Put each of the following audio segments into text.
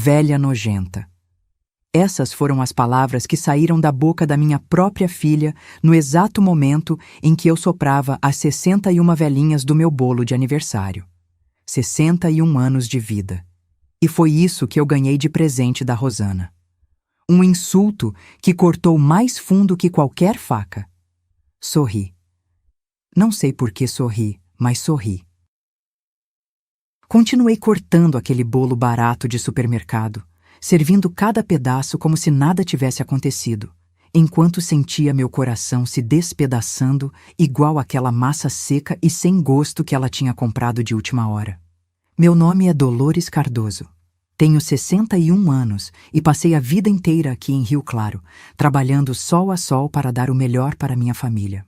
velha nojenta. Essas foram as palavras que saíram da boca da minha própria filha no exato momento em que eu soprava as 61 velhinhas do meu bolo de aniversário. 61 anos de vida. E foi isso que eu ganhei de presente da Rosana. Um insulto que cortou mais fundo que qualquer faca. Sorri. Não sei por que sorri, mas sorri. Continuei cortando aquele bolo barato de supermercado, servindo cada pedaço como se nada tivesse acontecido, enquanto sentia meu coração se despedaçando igual aquela massa seca e sem gosto que ela tinha comprado de última hora. Meu nome é Dolores Cardoso. Tenho 61 anos e passei a vida inteira aqui em Rio Claro, trabalhando sol a sol para dar o melhor para minha família.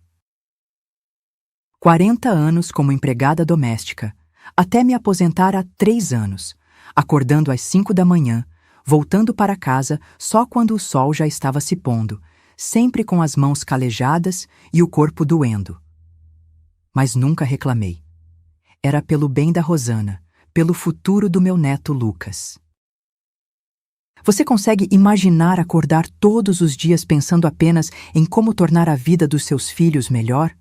40 anos como empregada doméstica, até me aposentar há 3 anos, acordando às 5 da manhã, voltando para casa só quando o sol já estava se pondo, sempre com as mãos calejadas e o corpo doendo. Mas nunca reclamei. Era pelo bem da Rosana, pelo futuro do meu neto Lucas. Você consegue imaginar acordar todos os dias pensando apenas em como tornar a vida dos seus filhos melhor?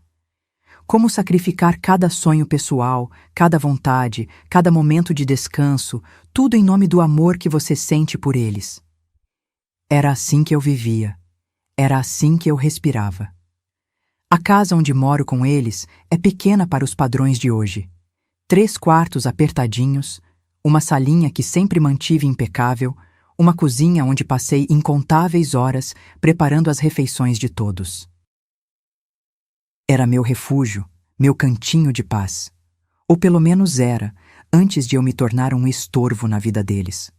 Como sacrificar cada sonho pessoal, cada vontade, cada momento de descanso, tudo em nome do amor que você sente por eles. Era assim que eu vivia. Era assim que eu respirava. A casa onde moro com eles é pequena para os padrões de hoje. 3 quartos apertadinhos, uma salinha que sempre mantive impecável, uma cozinha onde passei incontáveis horas preparando as refeições de todos. Era meu refúgio, meu cantinho de paz. Ou pelo menos era, antes de eu me tornar um estorvo na vida deles.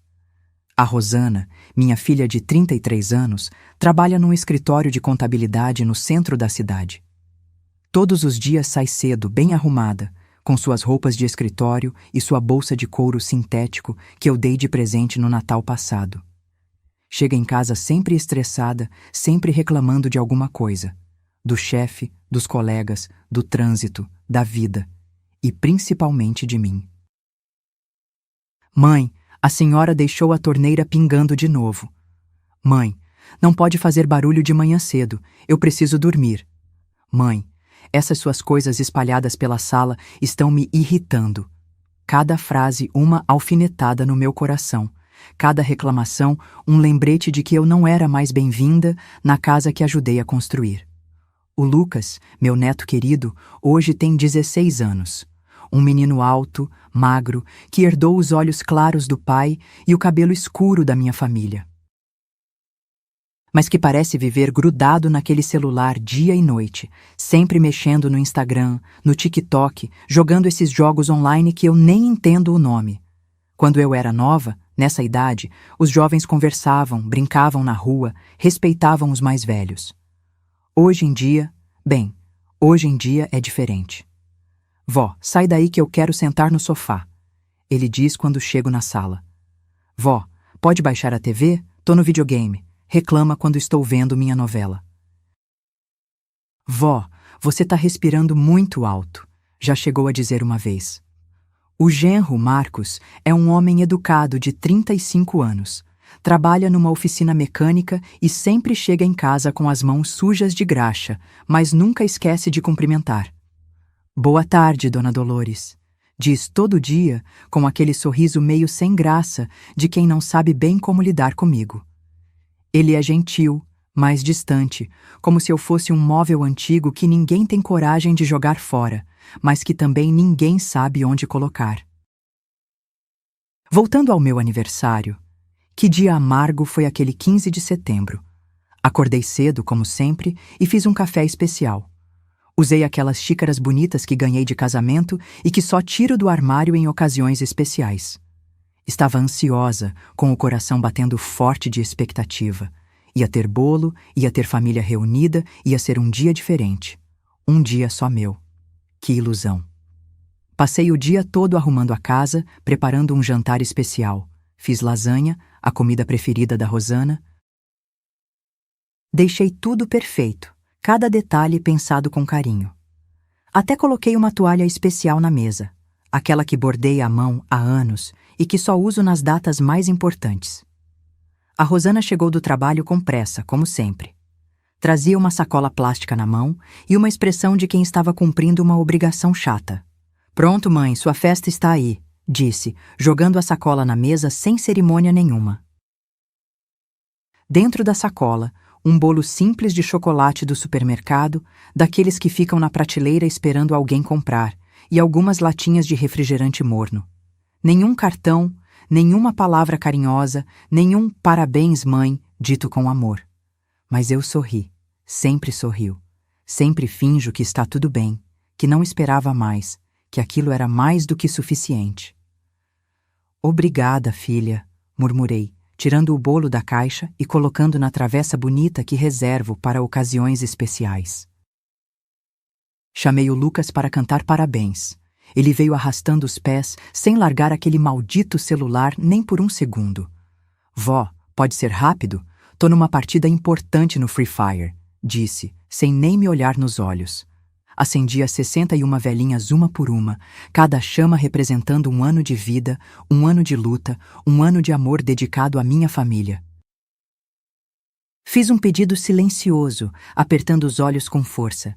A Rosana, minha filha de 33 anos, trabalha num escritório de contabilidade no centro da cidade. Todos os dias sai cedo, bem arrumada, com suas roupas de escritório e sua bolsa de couro sintético que eu dei de presente no Natal passado. Chega em casa sempre estressada, sempre reclamando de alguma coisa. Do chefe, dos colegas, do trânsito, da vida e principalmente de mim. Mãe, a senhora deixou a torneira pingando de novo. Mãe, não pode fazer barulho de manhã cedo, eu preciso dormir. Mãe, essas suas coisas espalhadas pela sala estão me irritando. Cada frase uma alfinetada no meu coração, cada reclamação um lembrete de que eu não era mais bem-vinda na casa que ajudei a construir. O Lucas, meu neto querido, hoje tem 16 anos. Um menino alto, magro, que herdou os olhos claros do pai e o cabelo escuro da minha família. Mas que parece viver grudado naquele celular dia e noite, sempre mexendo no Instagram, no TikTok, jogando esses jogos online que eu nem entendo o nome. Quando eu era nova, nessa idade, os jovens conversavam, brincavam na rua, respeitavam os mais velhos. Hoje em dia é diferente. Vó, sai daí que eu quero sentar no sofá, ele diz quando chego na sala. Vó, pode baixar a TV? Tô no videogame, reclama quando estou vendo minha novela. Vó, você tá respirando muito alto, já chegou a dizer uma vez. O genro, Marcos, é um homem educado de 35 anos. Trabalha numa oficina mecânica e sempre chega em casa com as mãos sujas de graxa, mas nunca esquece de cumprimentar. Boa tarde, Dona Dolores, diz todo dia com aquele sorriso meio sem graça de quem não sabe bem como lidar comigo. Ele é gentil, mais distante, como se eu fosse um móvel antigo que ninguém tem coragem de jogar fora, mas que também ninguém sabe onde colocar. Voltando ao meu aniversário, que dia amargo foi aquele 15 de setembro. Acordei cedo, como sempre, e fiz um café especial. Usei aquelas xícaras bonitas que ganhei de casamento e que só tiro do armário em ocasiões especiais. Estava ansiosa, com o coração batendo forte de expectativa. Ia ter bolo, ia ter família reunida, ia ser um dia diferente. Um dia só meu. Que ilusão. Passei o dia todo arrumando a casa, preparando um jantar especial. Fiz lasanha, a comida preferida da Rosana. Deixei tudo perfeito, cada detalhe pensado com carinho. Até coloquei uma toalha especial na mesa. aquela que bordei à mão há anos e que só uso nas datas mais importantes. A Rosana chegou do trabalho com pressa, como sempre. Trazia uma sacola plástica na mão e uma expressão de quem estava cumprindo uma obrigação chata. "Pronto, mãe, sua festa está aí", disse, jogando a sacola na mesa sem cerimônia nenhuma. Dentro da sacola, um bolo simples de chocolate do supermercado, daqueles que ficam na prateleira esperando alguém comprar, e algumas latinhas de refrigerante morno. Nenhum cartão, nenhuma palavra carinhosa, nenhum "parabéns, mãe", dito com amor. Mas eu sorri, sempre sorriu. Sempre finjo que está tudo bem, que não esperava mais, que aquilo era mais do que suficiente. "Obrigada, filha", murmurei, tirando o bolo da caixa e colocando na travessa bonita que reservo para ocasiões especiais. Chamei o Lucas para cantar parabéns. Ele veio arrastando os pés, sem largar aquele maldito celular nem por um segundo. "Vó, pode ser rápido? Tô numa partida importante no Free Fire", disse, sem nem me olhar nos olhos. Acendi as 61 velhinhas uma por uma, cada chama representando um ano de vida, um ano de luta, um ano de amor dedicado à minha família. Fiz um pedido silencioso, apertando os olhos com força.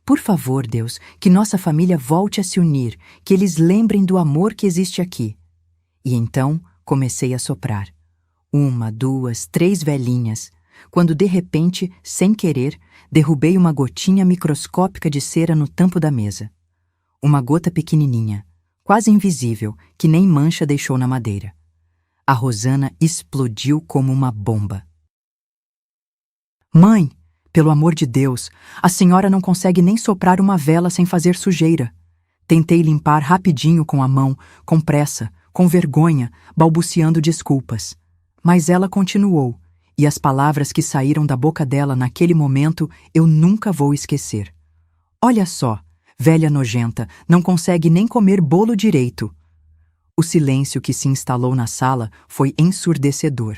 "Por favor, Deus, que nossa família volte a se unir, que eles lembrem do amor que existe aqui." E então comecei a soprar. 1, 2, 3 velhinhas, quando de repente, sem querer, derrubei uma gotinha microscópica de cera no tampo da mesa. Uma gota pequenininha, quase invisível, que nem mancha deixou na madeira. A Rosana explodiu como uma bomba. "Mãe, pelo amor de Deus, a senhora não consegue nem soprar uma vela sem fazer sujeira." Tentei limpar rapidinho com a mão, com pressa, com vergonha, balbuciando desculpas. Mas ela continuou, e as palavras que saíram da boca dela naquele momento eu nunca vou esquecer. "Olha só, velha nojenta, não consegue nem comer bolo direito." O silêncio que se instalou na sala foi ensurdecedor.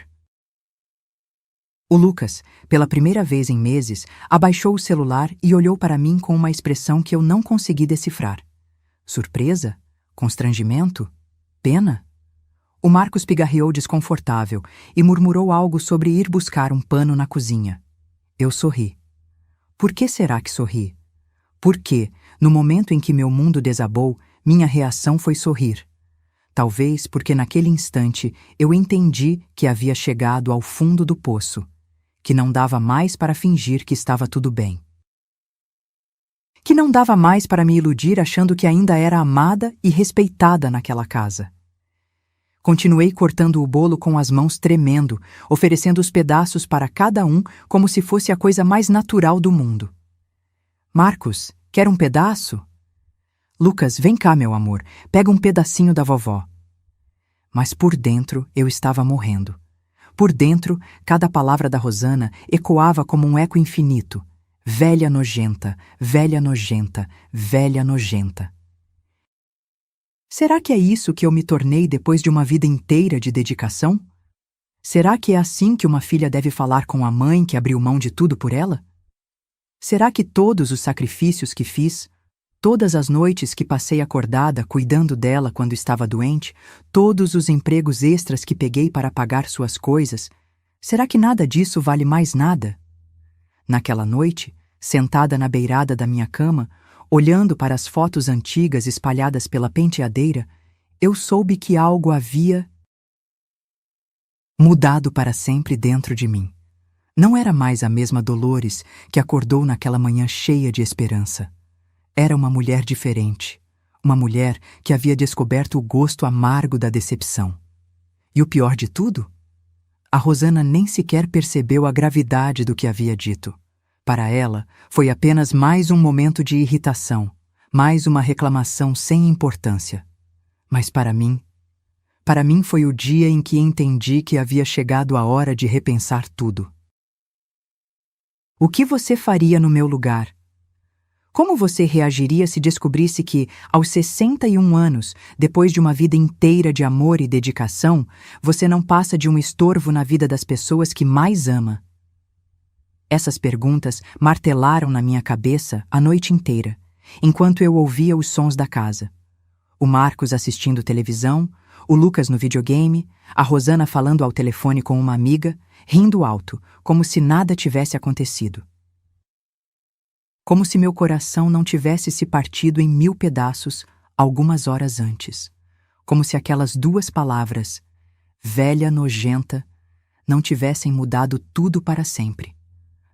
O Lucas, pela primeira vez em meses, abaixou o celular e olhou para mim com uma expressão que eu não consegui decifrar. Surpresa? Constrangimento? Pena? O Marcos pigarreou desconfortável e murmurou algo sobre ir buscar um pano na cozinha. Eu sorri. Por que será que sorri? Porque, no momento em que meu mundo desabou, minha reação foi sorrir. Talvez porque naquele instante eu entendi que havia chegado ao fundo do poço, que não dava mais para fingir que estava tudo bem. Que não dava mais para me iludir achando que ainda era amada e respeitada naquela casa. Continuei cortando o bolo com as mãos tremendo, oferecendo os pedaços para cada um como se fosse a coisa mais natural do mundo. "Marcos, quer um pedaço?" "Lucas, vem cá, meu amor, pega um pedacinho da vovó." Mas por dentro eu estava morrendo. Por dentro, cada palavra da Rosana ecoava como um eco infinito. "Velha nojenta, velha nojenta, velha nojenta." Será que é isso que eu me tornei depois de uma vida inteira de dedicação? Será que é assim que uma filha deve falar com a mãe que abriu mão de tudo por ela? Será que todos os sacrifícios que fiz, todas as noites que passei acordada cuidando dela quando estava doente, todos os empregos extras que peguei para pagar suas coisas, será que nada disso vale mais nada? Naquela noite, sentada na beirada da minha cama, olhando para as fotos antigas espalhadas pela penteadeira, eu soube que algo havia mudado para sempre dentro de mim. Não era mais a mesma Dolores que acordou naquela manhã cheia de esperança. Era uma mulher diferente, uma mulher que havia descoberto o gosto amargo da decepção. E o pior de tudo? A Rosana nem sequer percebeu a gravidade do que havia dito. Para ela, foi apenas mais um momento de irritação, mais uma reclamação sem importância. Mas para mim foi o dia em que entendi que havia chegado a hora de repensar tudo. O que você faria no meu lugar? Como você reagiria se descobrisse que, aos 61 anos, depois de uma vida inteira de amor e dedicação, você não passa de um estorvo na vida das pessoas que mais ama? Essas perguntas martelaram na minha cabeça a noite inteira, enquanto eu ouvia os sons da casa. O Marcos assistindo televisão, o Lucas no videogame, a Rosana falando ao telefone com uma amiga, rindo alto, como se nada tivesse acontecido. Como se meu coração não tivesse se partido em 1000 pedaços algumas horas antes. Como se aquelas 2 palavras, velha nojenta, não tivessem mudado tudo para sempre.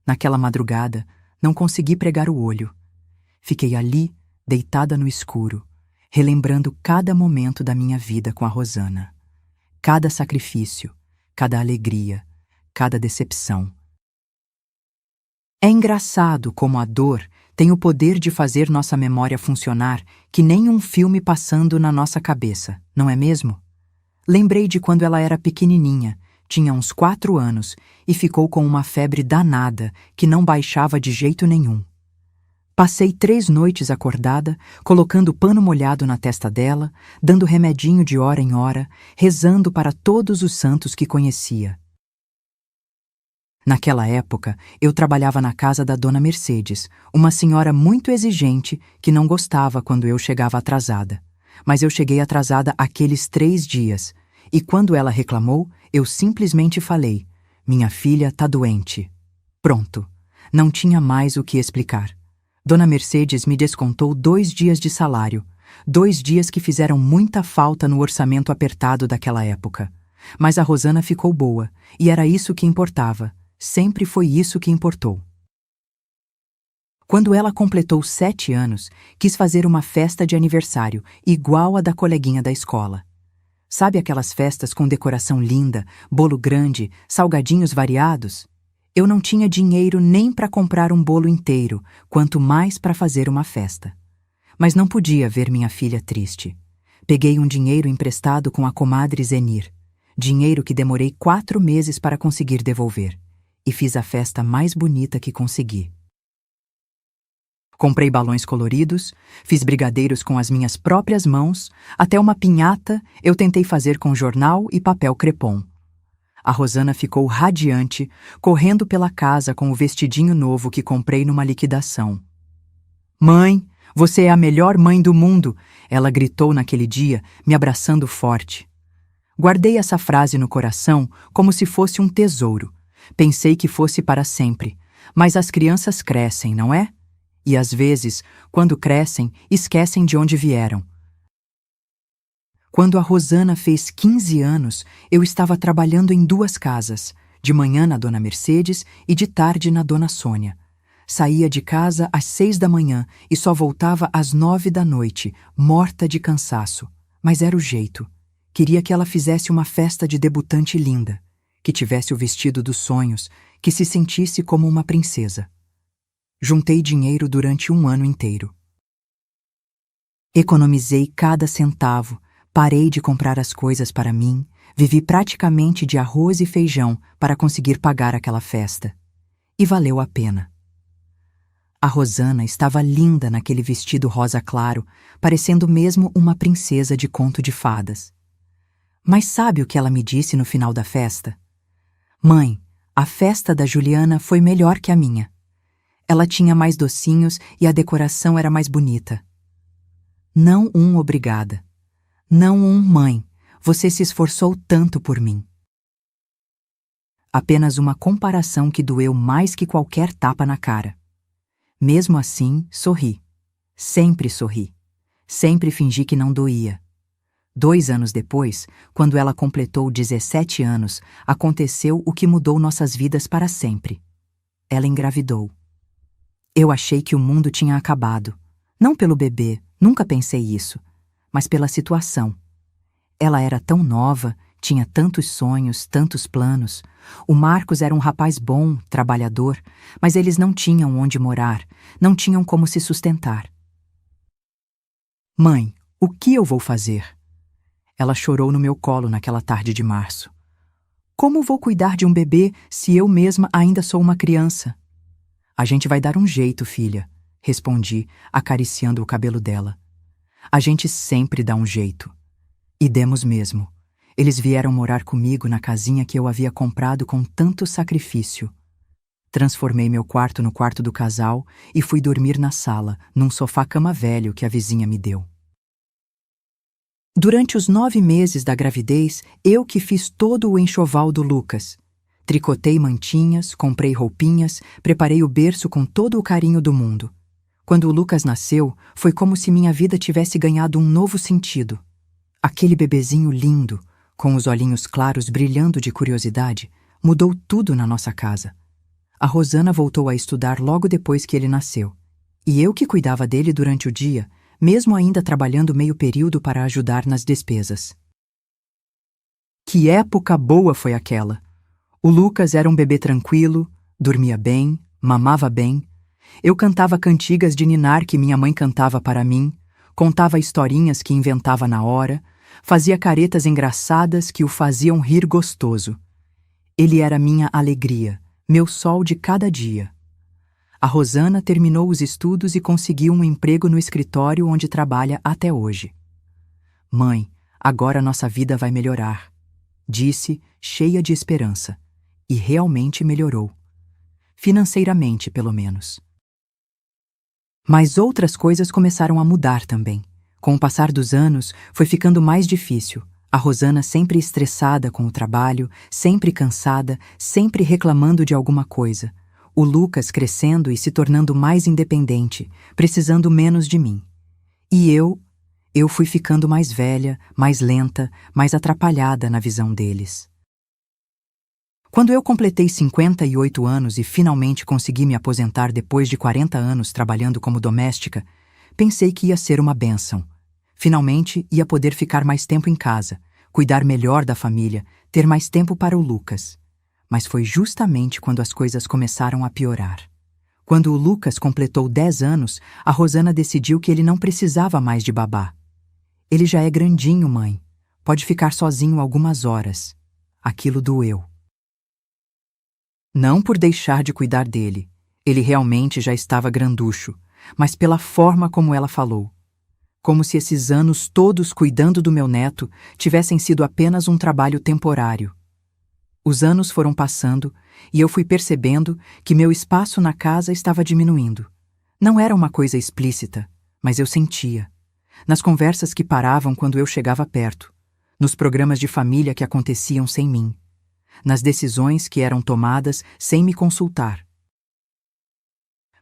Naquela madrugada, não consegui pregar o olho. Fiquei ali, deitada no escuro, relembrando cada momento da minha vida com a Rosana. Cada sacrifício, cada alegria, cada decepção. É engraçado como a dor tem o poder de fazer nossa memória funcionar que nem um filme passando na nossa cabeça, não é mesmo? Lembrei de quando ela era pequenininha, tinha uns 4 anos e ficou com uma febre danada que não baixava de jeito nenhum. Passei 3 noites acordada, colocando pano molhado na testa dela, dando remedinho de hora em hora, rezando para todos os santos que conhecia. Naquela época, eu trabalhava na casa da Dona Mercedes, uma senhora muito exigente que não gostava quando eu chegava atrasada. Mas eu cheguei atrasada aqueles 3 dias, e quando ela reclamou, eu simplesmente falei: minha filha tá doente. Pronto, não tinha mais o que explicar. Dona Mercedes me descontou 2 dias de salário, 2 dias que fizeram muita falta no orçamento apertado daquela época. Mas a Rosana ficou boa, e era isso que importava. Sempre foi isso que importou. Quando ela completou 7 anos, quis fazer uma festa de aniversário, igual a da coleguinha da escola. Sabe aquelas festas com decoração linda, bolo grande, salgadinhos variados? Eu não tinha dinheiro nem para comprar um bolo inteiro, quanto mais para fazer uma festa. Mas não podia ver minha filha triste. Peguei um dinheiro emprestado com a comadre Zenir, dinheiro que demorei 4 meses para conseguir devolver. E fiz a festa mais bonita que consegui. Comprei balões coloridos, fiz brigadeiros com as minhas próprias mãos, até uma pinhata eu tentei fazer com jornal e papel crepom. A Rosana ficou radiante, correndo pela casa com o vestidinho novo que comprei numa liquidação. "Mãe, você é a melhor mãe do mundo!" ela gritou naquele dia, me abraçando forte. Guardei essa frase no coração como se fosse um tesouro. Pensei que fosse para sempre, mas as crianças crescem, não é? E às vezes, quando crescem, esquecem de onde vieram. Quando a Rosana fez 15 anos, eu estava trabalhando em 2 casas, de manhã na Dona Mercedes e de tarde na Dona Sônia. Saía de casa às 6 da manhã e só voltava às 9 da noite, morta de cansaço. Mas era o jeito. Queria que ela fizesse uma festa de debutante linda, que tivesse o vestido dos sonhos, que se sentisse como uma princesa. Juntei dinheiro durante 1 ano inteiro. Economizei cada centavo, parei de comprar as coisas para mim, vivi praticamente de arroz e feijão para conseguir pagar aquela festa. E valeu a pena. A Rosana estava linda naquele vestido rosa claro, parecendo mesmo uma princesa de conto de fadas. Mas sabe o que ela me disse no final da festa? "Mãe, a festa da Juliana foi melhor que a minha. Ela tinha mais docinhos e a decoração era mais bonita. Não um obrigada. Não um mãe, você se esforçou tanto por mim." Apenas uma comparação que doeu mais que qualquer tapa na cara. Mesmo assim, sorri. Sempre sorri. Sempre fingi que não doía. 2 anos depois, quando ela completou 17 anos, aconteceu o que mudou nossas vidas para sempre. Ela engravidou. Eu achei que o mundo tinha acabado. Não pelo bebê, nunca pensei isso, mas pela situação. Ela era tão nova, tinha tantos sonhos, tantos planos. O Marcos era um rapaz bom, trabalhador, mas eles não tinham onde morar, não tinham como se sustentar. "Mãe, o que eu vou fazer?" Ela chorou no meu colo naquela tarde de março. "Como vou cuidar de um bebê se eu mesma ainda sou uma criança?" "A gente vai dar um jeito, filha", respondi, acariciando o cabelo dela. "A gente sempre dá um jeito." E demos mesmo. Eles vieram morar comigo na casinha que eu havia comprado com tanto sacrifício. Transformei meu quarto no quarto do casal e fui dormir na sala, num sofá-cama velho que a vizinha me deu. Durante os 9 meses da gravidez, eu que fiz todo o enxoval do Lucas. Tricotei mantinhas, comprei roupinhas, preparei o berço com todo o carinho do mundo. Quando o Lucas nasceu, foi como se minha vida tivesse ganhado um novo sentido. Aquele bebezinho lindo, com os olhinhos claros brilhando de curiosidade, mudou tudo na nossa casa. A Rosana voltou a estudar logo depois que ele nasceu. E eu que cuidava dele durante o dia, mesmo ainda trabalhando meio período para ajudar nas despesas. Que época boa foi aquela! O Lucas era um bebê tranquilo, dormia bem, mamava bem. Eu cantava cantigas de ninar que minha mãe cantava para mim, contava historinhas que inventava na hora, fazia caretas engraçadas que o faziam rir gostoso. Ele era minha alegria, meu sol de cada dia. A Rosana terminou os estudos e conseguiu um emprego no escritório onde trabalha até hoje. Mãe, agora nossa vida vai melhorar, disse, cheia de esperança. E realmente melhorou. Financeiramente, pelo menos. Mas outras coisas começaram a mudar também. Com o passar dos anos, foi ficando mais difícil. A Rosana sempre estressada com o trabalho, sempre cansada, sempre reclamando de alguma coisa. O Lucas crescendo e se tornando mais independente, precisando menos de mim. E eu fui ficando mais velha, mais lenta, mais atrapalhada na visão deles. Quando eu completei 58 anos e finalmente consegui me aposentar depois de 40 anos trabalhando como doméstica, pensei que ia ser uma bênção. Finalmente ia poder ficar mais tempo em casa, cuidar melhor da família, ter mais tempo para o Lucas. Mas foi justamente quando as coisas começaram a piorar. Quando o Lucas completou 10 anos, a Rosana decidiu que ele não precisava mais de babá. Ele já é grandinho, mãe. Pode ficar sozinho algumas horas. Aquilo doeu. Não por deixar de cuidar dele. Ele realmente já estava granducho, mas pela forma como ela falou. Como se esses anos todos cuidando do meu neto tivessem sido apenas um trabalho temporário. Os anos foram passando e eu fui percebendo que meu espaço na casa estava diminuindo. Não era uma coisa explícita, mas eu sentia. Nas conversas que paravam quando eu chegava perto, nos programas de família que aconteciam sem mim, nas decisões que eram tomadas sem me consultar.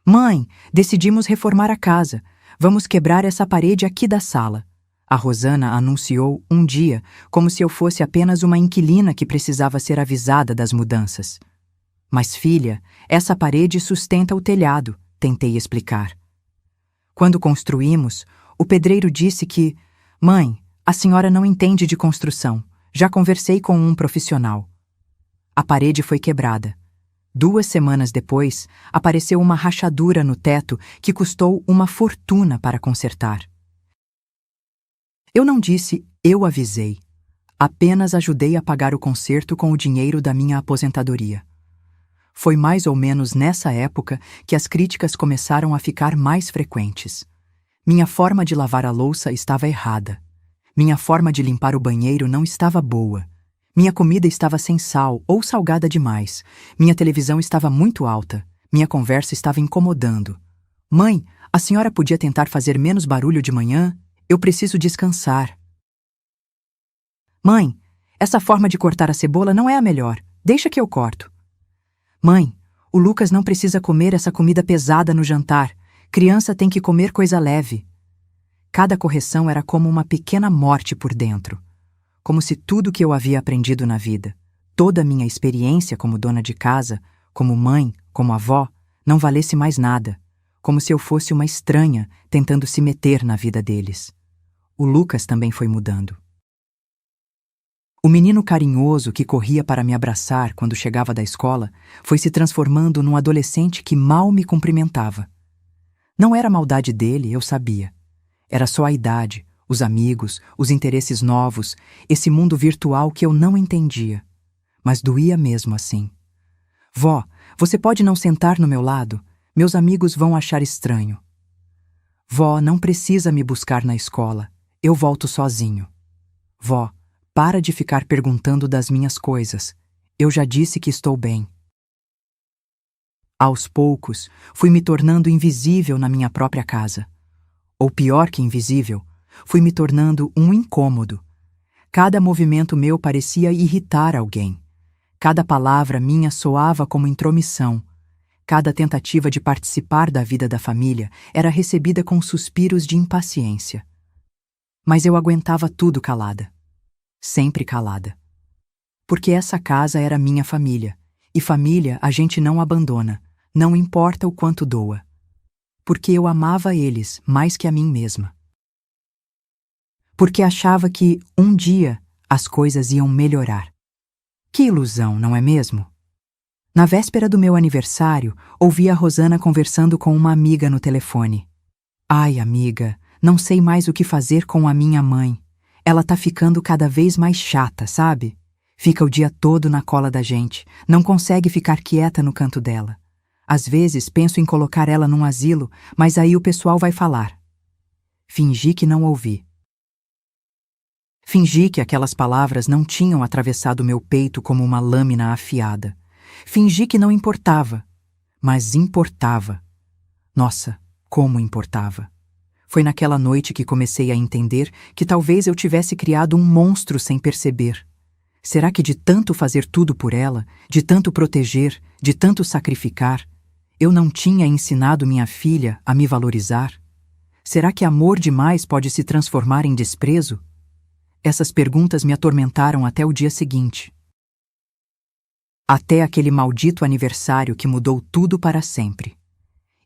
Mãe, decidimos reformar a casa. Vamos quebrar essa parede aqui da sala. A Rosana anunciou um dia, como se eu fosse apenas uma inquilina que precisava ser avisada das mudanças. Mas, filha, essa parede sustenta o telhado, tentei explicar. Quando construímos, o pedreiro disse que, mãe, a senhora não entende de construção. Já conversei com um profissional. A parede foi quebrada. 2 semanas depois, apareceu uma rachadura no teto que custou uma fortuna para consertar. Eu não disse eu avisei. Apenas ajudei a pagar o conserto com o dinheiro da minha aposentadoria. Foi mais ou menos nessa época que as críticas começaram a ficar mais frequentes. Minha forma de lavar a louça estava errada. Minha forma de limpar o banheiro não estava boa. Minha comida estava sem sal ou salgada demais. Minha televisão estava muito alta. Minha conversa estava incomodando. Mãe, a senhora podia tentar fazer menos barulho de manhã? Eu preciso descansar. Mãe, essa forma de cortar a cebola não é a melhor. Deixa que eu corto. Mãe, o Lucas não precisa comer essa comida pesada no jantar. Criança tem que comer coisa leve. Cada correção era como uma pequena morte por dentro. Como se tudo que eu havia aprendido na vida, toda a minha experiência como dona de casa, como mãe, como avó, não valesse mais nada. Como se eu fosse uma estranha tentando se meter na vida deles. O Lucas também foi mudando. O menino carinhoso que corria para me abraçar quando chegava da escola foi se transformando num adolescente que mal me cumprimentava. Não era maldade dele, eu sabia. Era só a idade, os amigos, os interesses novos, esse mundo virtual que eu não entendia. Mas doía mesmo assim. Vó, você pode não sentar no meu lado? Meus amigos vão achar estranho. Vó, não precisa me buscar na escola. Eu volto sozinho. Vó, para de ficar perguntando das minhas coisas. Eu já disse que estou bem. Aos poucos, fui me tornando invisível na minha própria casa. Ou pior que invisível, Fui me tornando um incômodo. Cada movimento meu parecia irritar alguém. Cada palavra minha soava como intromissão. Cada tentativa de participar da vida da família era recebida com suspiros de impaciência. Mas eu aguentava tudo calada. Sempre calada. Porque essa casa era minha família, e família a gente não abandona, não importa o quanto doa. Porque eu amava eles mais que a mim mesma. Porque achava que, um dia, as coisas iam melhorar. Que ilusão, não é mesmo? Na véspera do meu aniversário, ouvi a Rosana conversando com uma amiga no telefone. Ai, amiga, não sei mais o que fazer com a minha mãe. Ela tá ficando cada vez mais chata, sabe? Fica o dia todo na cola da gente, não consegue ficar quieta no canto dela. Às vezes penso em colocar ela num asilo, mas aí o pessoal vai falar. Fingi que não ouvi. Fingi que aquelas palavras não tinham atravessado meu peito como uma lâmina afiada. Fingi que não importava, mas importava. Nossa, como importava. Foi naquela noite que comecei a entender que talvez eu tivesse criado um monstro sem perceber. Será que de tanto fazer tudo por ela, de tanto proteger, de tanto sacrificar, eu não tinha ensinado minha filha a me valorizar? Será que amor demais pode se transformar em desprezo? Essas perguntas me atormentaram até o dia seguinte. Até aquele maldito aniversário que mudou tudo para sempre.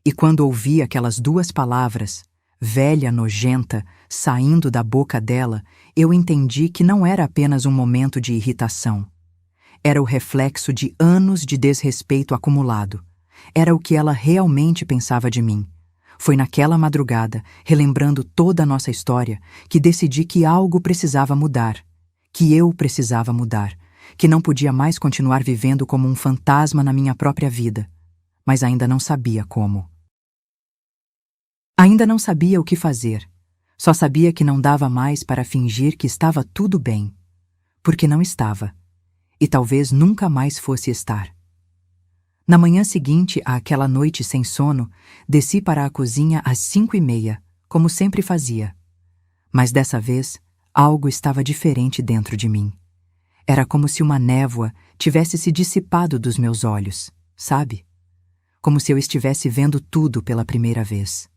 E quando ouvi aquelas duas palavras, velha nojenta, saindo da boca dela, eu entendi que não era apenas um momento de irritação. Era o reflexo de anos de desrespeito acumulado. Era o que ela realmente pensava de mim. Foi naquela madrugada, relembrando toda a nossa história, que decidi que algo precisava mudar, que eu precisava mudar, que não podia mais continuar vivendo como um fantasma na minha própria vida, mas ainda não sabia como. Ainda não sabia o que fazer, só sabia que não dava mais para fingir que estava tudo bem, porque não estava, e talvez nunca mais fosse estar. Na manhã seguinte àquela noite sem sono, desci para a cozinha às 5:30, como sempre fazia. Mas dessa vez, algo estava diferente dentro de mim. Era como se uma névoa tivesse se dissipado dos meus olhos, sabe? Como se eu estivesse vendo tudo pela primeira vez.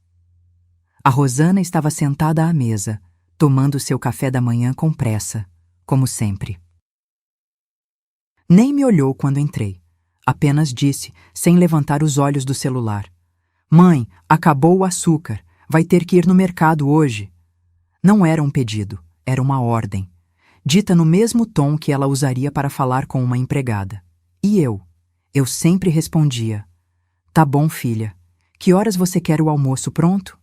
A Rosana estava sentada à mesa, tomando seu café da manhã com pressa, como sempre. Nem me olhou quando entrei. Apenas disse, sem levantar os olhos do celular. Mãe, acabou o açúcar. Vai ter que ir no mercado hoje. Não era um pedido, era uma ordem. Dita no mesmo tom que ela usaria para falar com uma empregada. E eu sempre respondia, tá bom, filha, que horas você quer o almoço pronto?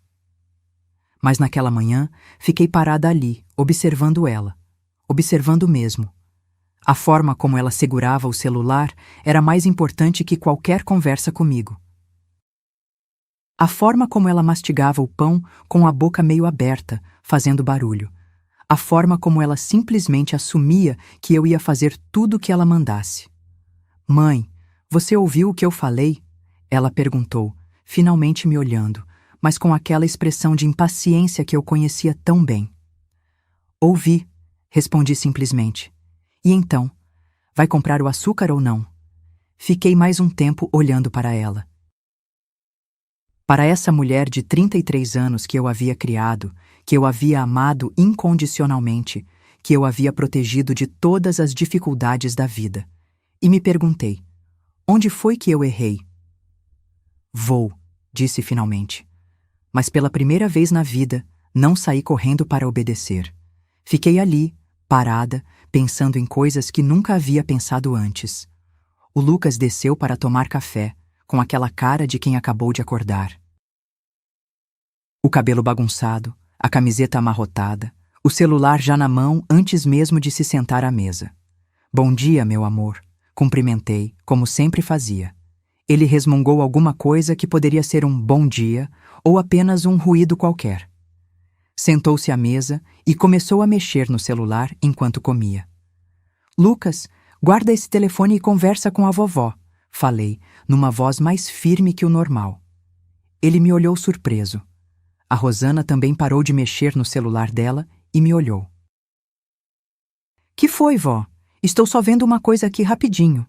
Mas naquela manhã, fiquei parada ali, observando ela, observando mesmo. A forma como ela segurava o celular era mais importante que qualquer conversa comigo. A forma como ela mastigava o pão com a boca meio aberta, fazendo barulho. A forma como ela simplesmente assumia que eu ia fazer tudo o que ela mandasse. Mãe, você ouviu o que eu falei? Ela perguntou, finalmente me olhando, mas com aquela expressão de impaciência que eu conhecia tão bem. Ouvi, respondi simplesmente. E então, vai comprar o açúcar ou não? Fiquei mais um tempo olhando para ela. Para essa mulher de 33 anos que eu havia criado, que eu havia amado incondicionalmente, que eu havia protegido de todas as dificuldades da vida. E me perguntei, onde foi que eu errei? Vou, disse finalmente. Mas pela primeira vez na vida, não saí correndo para obedecer. Fiquei ali, parada, pensando em coisas que nunca havia pensado antes. O Lucas desceu para tomar café, com aquela cara de quem acabou de acordar. O cabelo bagunçado, a camiseta amarrotada, o celular já na mão antes mesmo de se sentar à mesa. Bom dia, meu amor. Cumprimentei, como sempre fazia. Ele resmungou alguma coisa que poderia ser um bom dia ou apenas um ruído qualquer. Sentou-se à mesa e começou a mexer no celular enquanto comia. Lucas, guarda esse telefone e conversa com a vovó, falei, numa voz mais firme que o normal. Ele me olhou surpreso. A Rosana também parou de mexer no celular dela e me olhou. Que foi, vó? Estou só vendo uma coisa aqui rapidinho.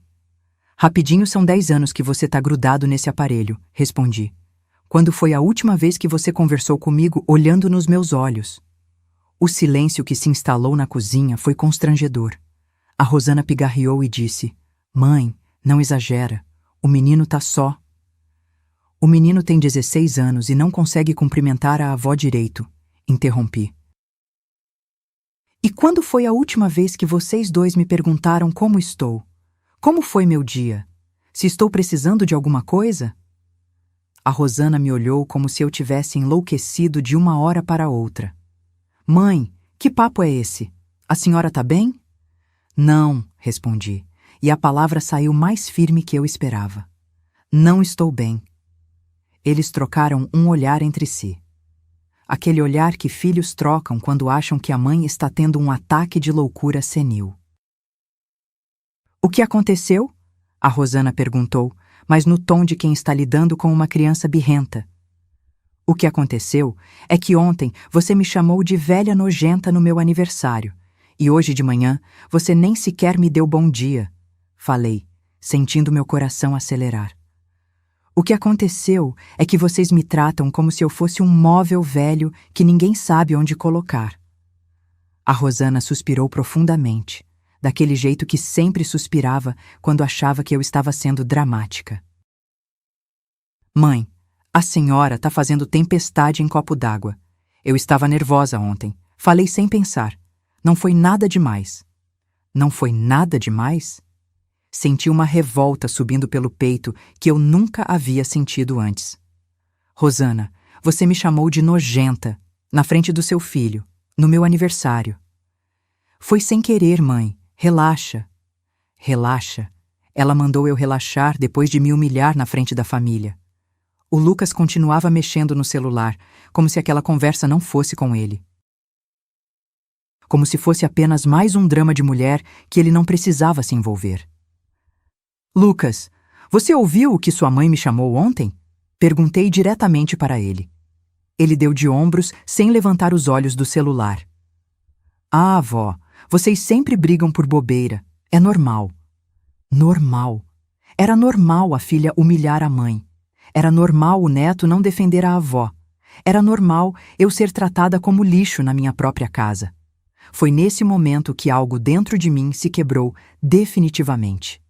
Rapidinho são 10 anos que você tá grudado nesse aparelho, respondi. Quando foi a última vez que você conversou comigo olhando nos meus olhos? O silêncio que se instalou na cozinha foi constrangedor. A Rosana pigarreou e disse: Mãe, não exagera. O menino tá só. O menino tem 16 anos e não consegue cumprimentar a avó direito, interrompi. E quando foi a última vez que vocês dois me perguntaram como estou? Como foi meu dia? Se estou precisando de alguma coisa? A Rosana me olhou como se eu tivesse enlouquecido de uma hora para outra. Mãe, que papo é esse? A senhora tá bem? Não, respondi, e a palavra saiu mais firme que eu esperava. Não estou bem. Eles trocaram um olhar entre si. Aquele olhar que filhos trocam quando acham que a mãe está tendo um ataque de loucura senil. O que aconteceu? A Rosana perguntou, mas no tom de quem está lidando com uma criança birrenta. O que aconteceu é que ontem você me chamou de velha nojenta no meu aniversário, e hoje de manhã você nem sequer me deu bom dia, falei, sentindo meu coração acelerar. O que aconteceu é que vocês me tratam como se eu fosse um móvel velho que ninguém sabe onde colocar. A Rosana suspirou profundamente, daquele jeito que sempre suspirava quando achava que eu estava sendo dramática. Mãe, a senhora tá fazendo tempestade em copo d'água. Eu estava nervosa ontem. Falei sem pensar. Não foi nada demais. Não foi nada demais? Senti uma revolta subindo pelo peito que eu nunca havia sentido antes. Rosana, você me chamou de nojenta, na frente do seu filho, no meu aniversário. Foi sem querer, mãe. Relaxa. Relaxa. Ela mandou eu relaxar depois de me humilhar na frente da família. O Lucas continuava mexendo no celular, como se aquela conversa não fosse com ele. Como se fosse apenas mais um drama de mulher que ele não precisava se envolver. Lucas, você ouviu o que sua mãe me chamou ontem? Perguntei diretamente para ele. Ele deu de ombros sem levantar os olhos do celular. Ah, avó, vocês sempre brigam por bobeira. É normal. Normal. Era normal a filha humilhar a mãe. Era normal o neto não defender a avó. Era normal eu ser tratada como lixo na minha própria casa. Foi nesse momento que algo dentro de mim se quebrou definitivamente.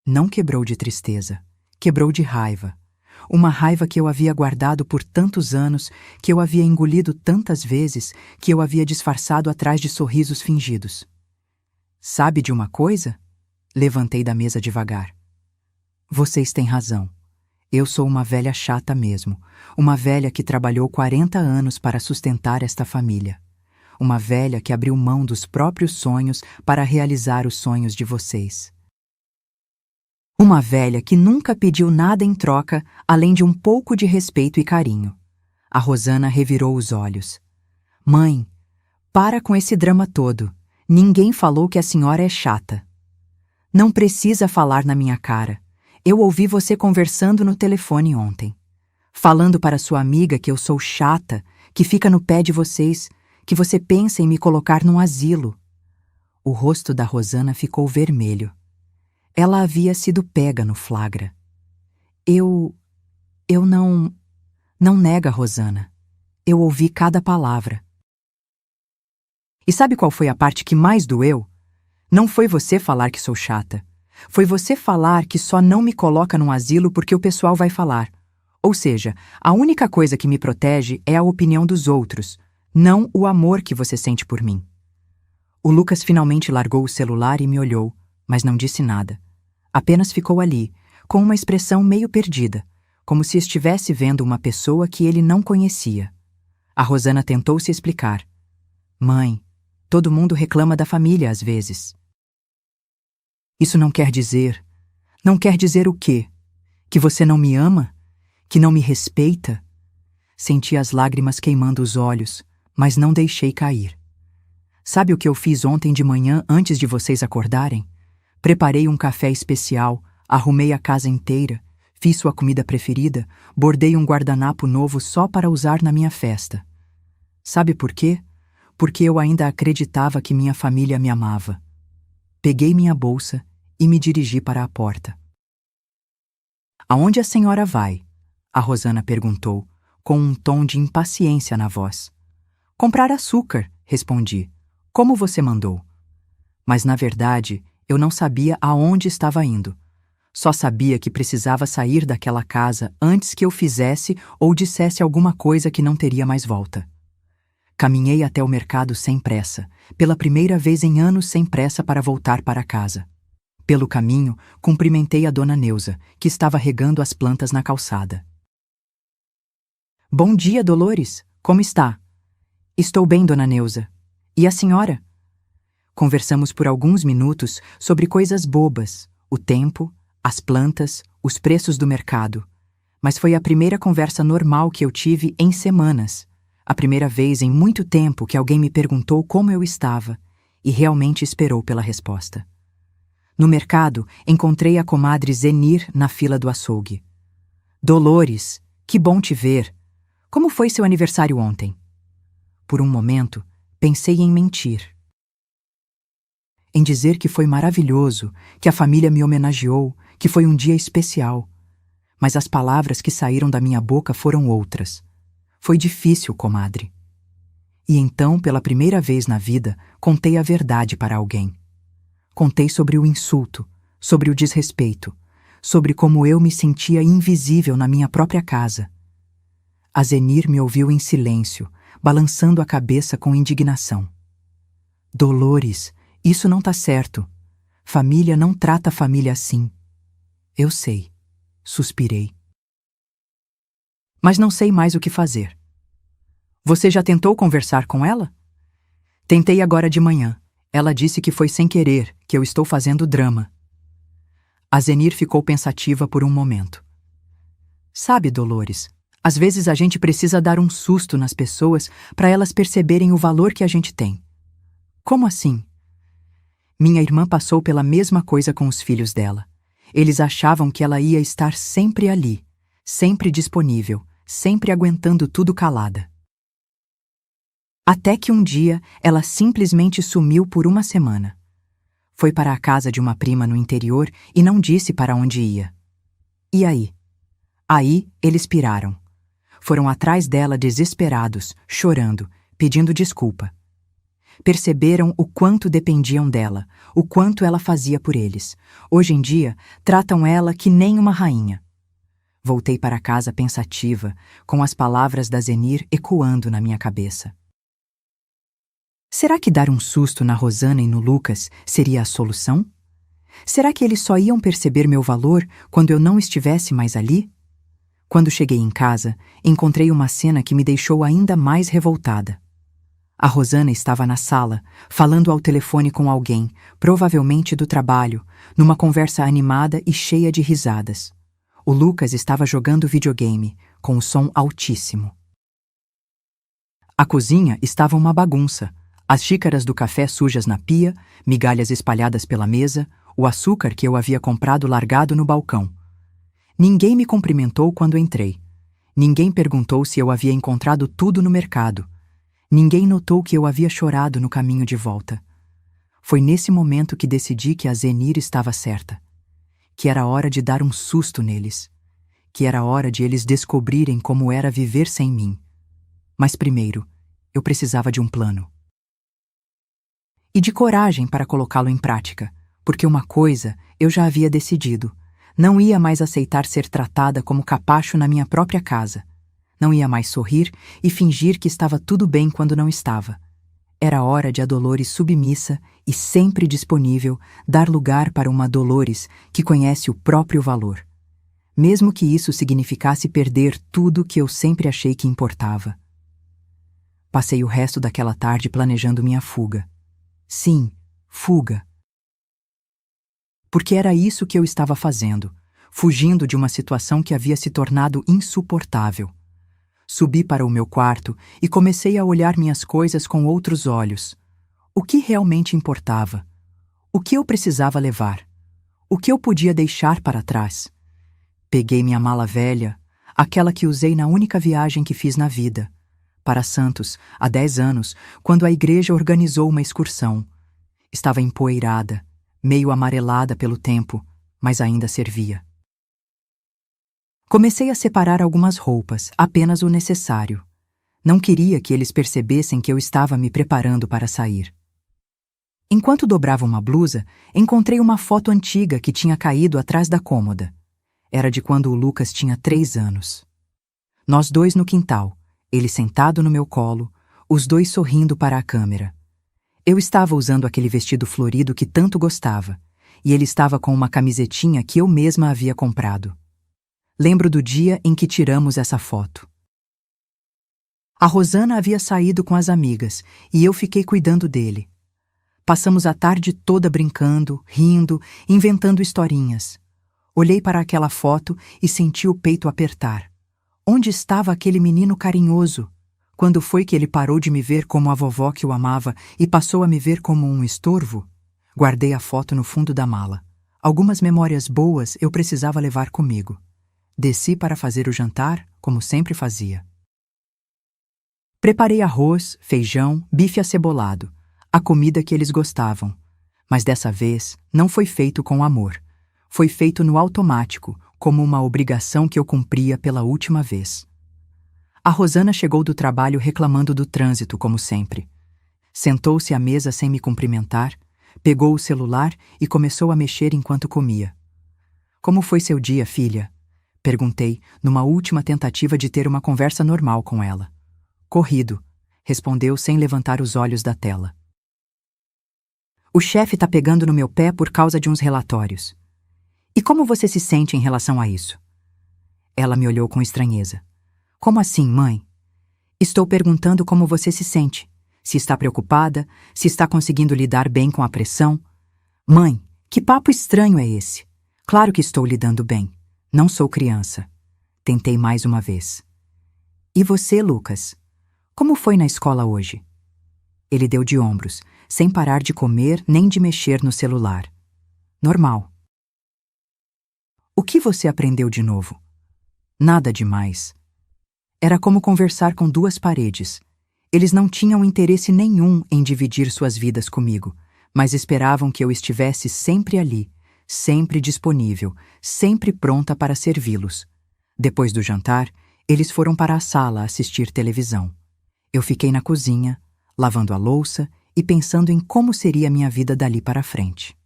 Não quebrou de tristeza, quebrou de raiva. Uma raiva que eu havia guardado por tantos anos, que eu havia engolido tantas vezes, que eu havia disfarçado atrás de sorrisos fingidos. Sabe de uma coisa? Levantei da mesa devagar. Vocês têm razão. Eu sou uma velha chata mesmo, uma velha que trabalhou 40 anos para sustentar esta família. Uma velha que abriu mão dos próprios sonhos para realizar os sonhos de vocês. Uma velha que nunca pediu nada em troca, além de um pouco de respeito e carinho. A Rosana revirou os olhos. Mãe, para com esse drama todo. Ninguém falou que a senhora é chata. Não precisa falar na minha cara. Eu ouvi você conversando no telefone ontem. Falando para sua amiga que eu sou chata, que fica no pé de vocês, que você pensa em me colocar num asilo. O rosto da Rosana ficou vermelho. Ela havia sido pega no flagra. Eu não nega, Rosana. Eu ouvi cada palavra. E sabe qual foi a parte que mais doeu? Não foi você falar que sou chata. Foi você falar que só não me coloca num asilo porque o pessoal vai falar. Ou seja, a única coisa que me protege é a opinião dos outros, não o amor que você sente por mim. O Lucas finalmente largou o celular e me olhou, mas não disse nada. Apenas ficou ali, com uma expressão meio perdida, como se estivesse vendo uma pessoa que ele não conhecia. A Rosana tentou se explicar. Mãe, todo mundo reclama da família às vezes. Isso não quer dizer... Não quer dizer o quê? Que você não me ama? Que não me respeita? Senti as lágrimas queimando os olhos, mas não deixei cair. Sabe o que eu fiz ontem de manhã antes de vocês acordarem? Preparei um café especial, arrumei a casa inteira, Fiz sua comida preferida, bordei um guardanapo novo só para usar na minha festa. Sabe por quê? Porque eu ainda acreditava que minha família me amava. Peguei minha bolsa e me dirigi para a porta. Aonde a senhora vai? A Rosana perguntou, com um tom de impaciência na voz. Comprar açúcar, respondi. Como você mandou? Mas, na verdade, eu não sabia aonde estava indo. Só sabia que precisava sair daquela casa antes que eu fizesse ou dissesse alguma coisa que não teria mais volta. Caminhei até o mercado sem pressa, pela primeira vez em anos sem pressa para voltar para casa. Pelo caminho, cumprimentei a dona Neuza, que estava regando as plantas na calçada. Bom dia, Dolores. Como está? Estou bem, dona Neuza. E a senhora? Conversamos por alguns minutos sobre coisas bobas, o tempo, as plantas, os preços do mercado. Mas foi a primeira conversa normal que eu tive em semanas. A primeira vez em muito tempo que alguém me perguntou como eu estava e realmente esperou pela resposta. No mercado, encontrei a comadre Zenir na fila do açougue. Dolores, que bom te ver. Como foi seu aniversário ontem? Por um momento, pensei em mentir. Em dizer que foi maravilhoso, que a família me homenageou, que foi um dia especial. Mas as palavras que saíram da minha boca foram outras. Foi difícil, comadre. E então, pela primeira vez na vida, contei a verdade para alguém. Contei sobre o insulto, sobre o desrespeito, sobre como eu me sentia invisível na minha própria casa. A Zenir me ouviu em silêncio, balançando a cabeça com indignação. Dolores, isso não tá certo. Família não trata a família assim. Eu sei, suspirei. Mas não sei mais o que fazer. Você já tentou conversar com ela? Tentei agora de manhã. Ela disse que foi sem querer, que eu estou fazendo drama. A Zenir ficou pensativa por um momento. Sabe, Dolores, às vezes a gente precisa dar um susto nas pessoas para elas perceberem o valor que a gente tem. Como assim? Minha irmã passou pela mesma coisa com os filhos dela. Eles achavam que ela ia estar sempre ali, sempre disponível, sempre aguentando tudo calada. Até que um dia ela simplesmente sumiu por uma semana. Foi para a casa de uma prima no interior e não disse para onde ia. E aí? Aí eles piraram. Foram atrás dela desesperados, chorando, pedindo desculpa. Perceberam o quanto dependiam dela, o quanto ela fazia por eles. Hoje em dia, tratam ela que nem uma rainha. Voltei para casa pensativa, com as palavras da Zenir ecoando na minha cabeça. Será que dar um susto na Rosana e no Lucas seria a solução? Será que eles só iam perceber meu valor quando eu não estivesse mais ali? Quando cheguei em casa, encontrei uma cena que me deixou ainda mais revoltada. A Rosana estava na sala, falando ao telefone com alguém, provavelmente do trabalho, numa conversa animada e cheia de risadas. O Lucas estava jogando videogame, com o som altíssimo. A cozinha estava uma bagunça. As xícaras do café sujas na pia, migalhas espalhadas pela mesa, o açúcar que eu havia comprado largado no balcão. Ninguém me cumprimentou quando entrei. Ninguém perguntou se eu havia encontrado tudo no mercado. Ninguém notou que eu havia chorado no caminho de volta. Foi nesse momento que decidi que a Zenir estava certa. Que era hora de dar um susto neles. Que era hora de eles descobrirem como era viver sem mim. Mas primeiro, eu precisava de um plano. E de coragem para colocá-lo em prática, porque uma coisa eu já havia decidido. Não ia mais aceitar ser tratada como capacho na minha própria casa. Não ia mais sorrir e fingir que estava tudo bem quando não estava. Era hora de a Dolores submissa e sempre disponível dar lugar para uma Dolores que conhece o próprio valor. Mesmo que isso significasse perder tudo que eu sempre achei que importava. Passei o resto daquela tarde planejando minha fuga. Sim, fuga. Porque era isso que eu estava fazendo, fugindo de uma situação que havia se tornado insuportável. Subi para o meu quarto e comecei a olhar minhas coisas com outros olhos. O que realmente importava? O que eu precisava levar? O que eu podia deixar para trás? Peguei minha mala velha, aquela que usei na única viagem que fiz na vida, para Santos, há 10 anos, quando a igreja organizou uma excursão. Estava empoeirada, meio amarelada pelo tempo, mas ainda servia. Comecei a separar algumas roupas, apenas o necessário. Não queria que eles percebessem que eu estava me preparando para sair. Enquanto dobrava uma blusa, encontrei uma foto antiga que tinha caído atrás da cômoda. Era de quando o Lucas tinha 3 anos. Nós dois no quintal, ele sentado no meu colo, os dois sorrindo para a câmera. Eu estava usando aquele vestido florido que tanto gostava, e ele estava com uma camisetinha que eu mesma havia comprado. Lembro do dia em que tiramos essa foto. A Rosana havia saído com as amigas, e eu fiquei cuidando dele. Passamos a tarde toda brincando, rindo, inventando historinhas. Olhei para aquela foto e senti o peito apertar. Onde estava aquele menino carinhoso? Quando foi que ele parou de me ver como a vovó que o amava e passou a me ver como um estorvo? Guardei a foto no fundo da mala. Algumas memórias boas eu precisava levar comigo. Desci para fazer o jantar, como sempre fazia. Preparei arroz, feijão, bife acebolado, a comida que eles gostavam. Mas dessa vez não foi feito com amor. Foi feito no automático, como uma obrigação que eu cumpria pela última vez. A Rosana chegou do trabalho reclamando do trânsito, como sempre. Sentou-se à mesa sem me cumprimentar, pegou o celular e começou a mexer enquanto comia. Como foi seu dia, filha? Perguntei, numa última tentativa de ter uma conversa normal com ela. Corrido, respondeu sem levantar os olhos da tela. O chefe tá pegando no meu pé por causa de uns relatórios. E como você se sente em relação a isso? Ela me olhou com estranheza. Como assim, mãe? Estou perguntando como você se sente. Se está preocupada, se está conseguindo lidar bem com a pressão. Mãe, que papo estranho é esse? Claro que estou lidando bem. Não sou criança. Tentei mais uma vez. E você, Lucas? Como foi na escola hoje? Ele deu de ombros, sem parar de comer nem de mexer no celular. Normal. O que você aprendeu de novo? Nada demais. Era como conversar com duas paredes. Eles não tinham interesse nenhum em dividir suas vidas comigo, mas esperavam que eu estivesse sempre ali, sempre disponível, sempre pronta para servi-los. Depois do jantar, eles foram para a sala assistir televisão. Eu fiquei na cozinha, lavando a louça e pensando em como seria minha vida dali para frente.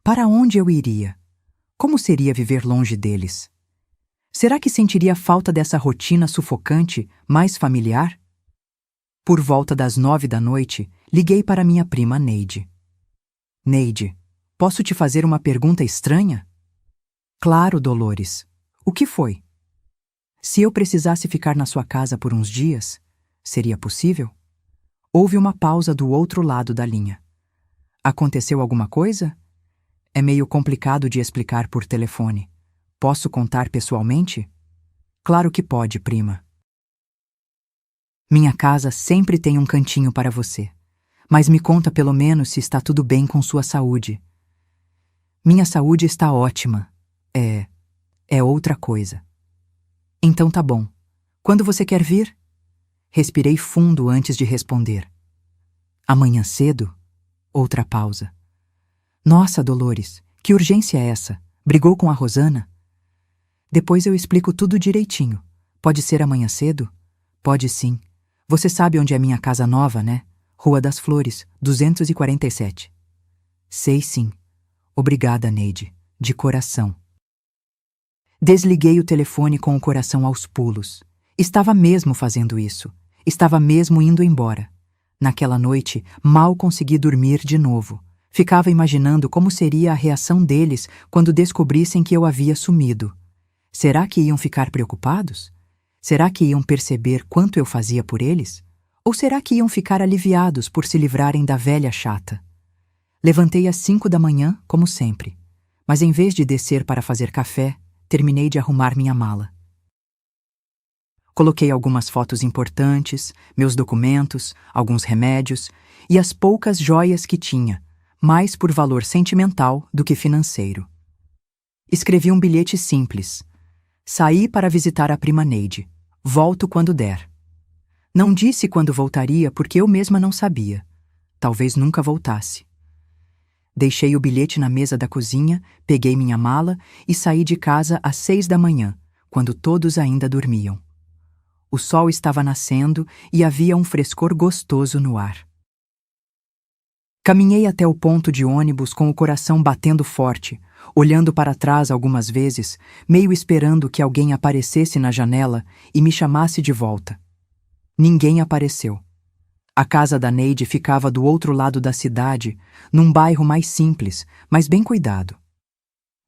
Para onde eu iria? Como seria viver longe deles? Será que sentiria falta dessa rotina sufocante, mais familiar? Por volta das 9 da noite, liguei para minha prima Neide. Neide, posso te fazer uma pergunta estranha? Claro, Dolores. O que foi? Se eu precisasse ficar na sua casa por uns dias, seria possível? Houve uma pausa do outro lado da linha. Aconteceu alguma coisa? É meio complicado de explicar por telefone. Posso contar pessoalmente? Claro que pode, prima. Minha casa sempre tem um cantinho para você. Mas me conta pelo menos se está tudo bem com sua saúde. Minha saúde está ótima. É outra coisa. Então tá bom. Quando você quer vir? Respirei fundo antes de responder. Amanhã cedo? Outra pausa. Nossa, Dolores, que urgência é essa? Brigou com a Rosana? Depois eu explico tudo direitinho. Pode ser amanhã cedo? Pode sim. Você sabe onde é minha casa nova, né? Rua das Flores, 247. Sei sim. Obrigada, Neide. De coração. Desliguei o telefone com o coração aos pulos. Estava mesmo fazendo isso. Estava mesmo indo embora. Naquela noite, mal consegui dormir de novo. Ficava imaginando como seria a reação deles quando descobrissem que eu havia sumido. Será que iam ficar preocupados? Será que iam perceber quanto eu fazia por eles? Ou será que iam ficar aliviados por se livrarem da velha chata? Levantei às 5 da manhã, como sempre. Mas em vez de descer para fazer café, terminei de arrumar minha mala. Coloquei algumas fotos importantes, meus documentos, alguns remédios e as poucas joias que tinha, mais por valor sentimental do que financeiro. Escrevi um bilhete simples. Saí para visitar a prima Neide. Volto quando der. Não disse quando voltaria porque eu mesma não sabia. Talvez nunca voltasse. Deixei o bilhete na mesa da cozinha, peguei minha mala e saí de casa às 6 da manhã, quando todos ainda dormiam. O sol estava nascendo e havia um frescor gostoso no ar. Caminhei até o ponto de ônibus com o coração batendo forte, olhando para trás algumas vezes, meio esperando que alguém aparecesse na janela e me chamasse de volta. Ninguém apareceu. A casa da Neide ficava do outro lado da cidade, num bairro mais simples, mas bem cuidado.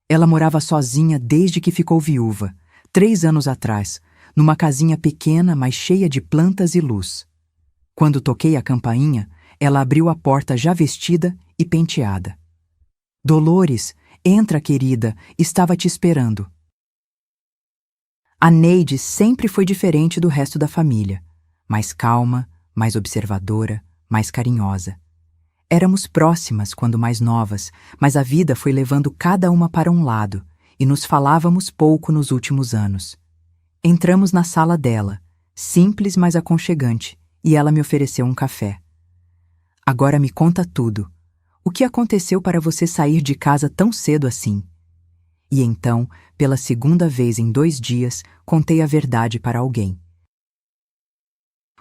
Ela morava sozinha desde que ficou viúva, 3 anos atrás, numa casinha pequena, mas cheia de plantas e luz. Quando toquei a campainha, ela abriu a porta já vestida e penteada. Dolores, entra, querida, estava te esperando. A Neide sempre foi diferente do resto da família, mais calma, mais observadora, mais carinhosa. Éramos próximas quando mais novas, mas a vida foi levando cada uma para um lado e nos falávamos pouco nos últimos anos. Entramos na sala dela, simples mas aconchegante, e ela me ofereceu um café. Agora me conta tudo. O que aconteceu para você sair de casa tão cedo assim? E então, pela segunda vez em 2 dias, contei a verdade para alguém.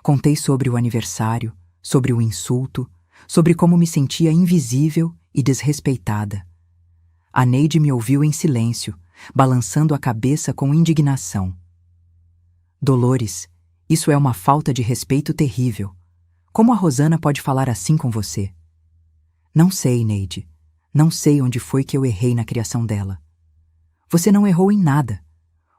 Contei sobre o aniversário, sobre o insulto, sobre como me sentia invisível e desrespeitada. A Neide me ouviu em silêncio, balançando a cabeça com indignação. Dolores, isso é uma falta de respeito terrível. Como a Rosana pode falar assim com você? Não sei, Neide. Não sei onde foi que eu errei na criação dela. Você não errou em nada.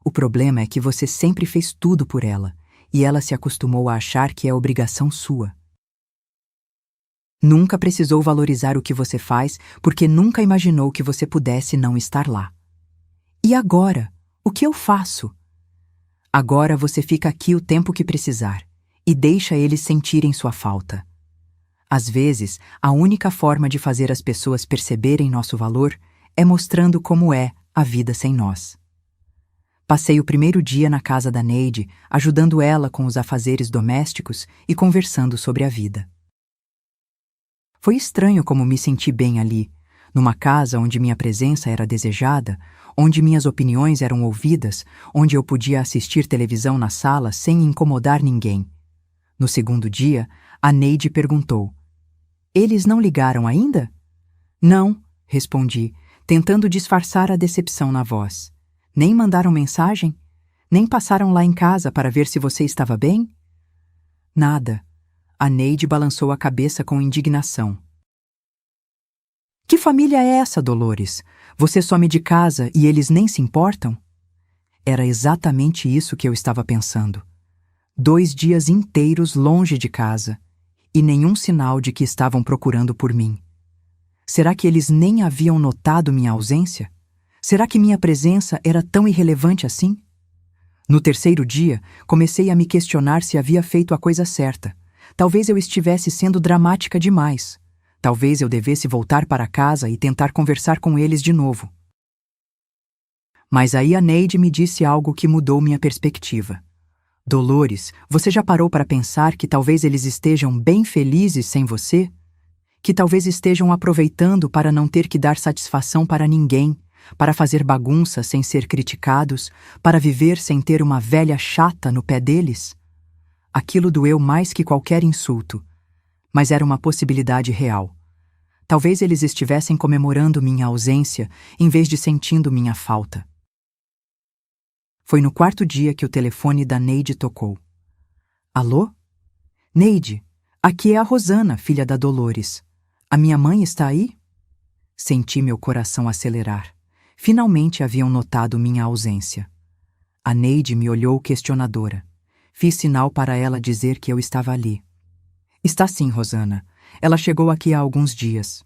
O problema é que você sempre fez tudo por ela, e ela se acostumou a achar que é obrigação sua. Nunca precisou valorizar o que você faz porque nunca imaginou que você pudesse não estar lá. E agora, o que eu faço? Agora você fica aqui o tempo que precisar e deixa eles sentirem sua falta. Às vezes, a única forma de fazer as pessoas perceberem nosso valor é mostrando como é a vida sem nós. Passei o primeiro dia na casa da Neide, ajudando ela com os afazeres domésticos e conversando sobre a vida. Foi estranho como me senti bem ali, numa casa onde minha presença era desejada, onde minhas opiniões eram ouvidas, onde eu podia assistir televisão na sala sem incomodar ninguém. No segundo dia, a Neide perguntou: "Eles não ligaram ainda?" "Não", respondi, tentando disfarçar a decepção na voz. "Nem mandaram mensagem? Nem passaram lá em casa para ver se você estava bem?" "Nada." A Neide balançou a cabeça com indignação. "Que família é essa, Dolores? Você some de casa e eles nem se importam?" Era exatamente isso que eu estava pensando. 2 dias inteiros longe de casa, e nenhum sinal de que estavam procurando por mim. Será que eles nem haviam notado minha ausência? Será que minha presença era tão irrelevante assim? No terceiro dia, comecei a me questionar se havia feito a coisa certa. Talvez eu estivesse sendo dramática demais. Talvez eu devesse voltar para casa e tentar conversar com eles de novo. Mas aí a Neide me disse algo que mudou minha perspectiva. "Dolores, você já parou para pensar que talvez eles estejam bem felizes sem você? Que talvez estejam aproveitando para não ter que dar satisfação para ninguém, para fazer bagunça sem ser criticados, para viver sem ter uma velha chata no pé deles?" Aquilo doeu mais que qualquer insulto, mas era uma possibilidade real. Talvez eles estivessem comemorando minha ausência em vez de sentindo minha falta. Foi no 4º dia que o telefone da Neide tocou. "Alô? Neide, aqui é a Rosana, filha da Dolores. A minha mãe está aí?" Senti meu coração acelerar. Finalmente haviam notado minha ausência. A Neide me olhou questionadora. Fiz sinal para ela dizer que eu estava ali. "Está sim, Rosana. Ela chegou aqui há alguns dias."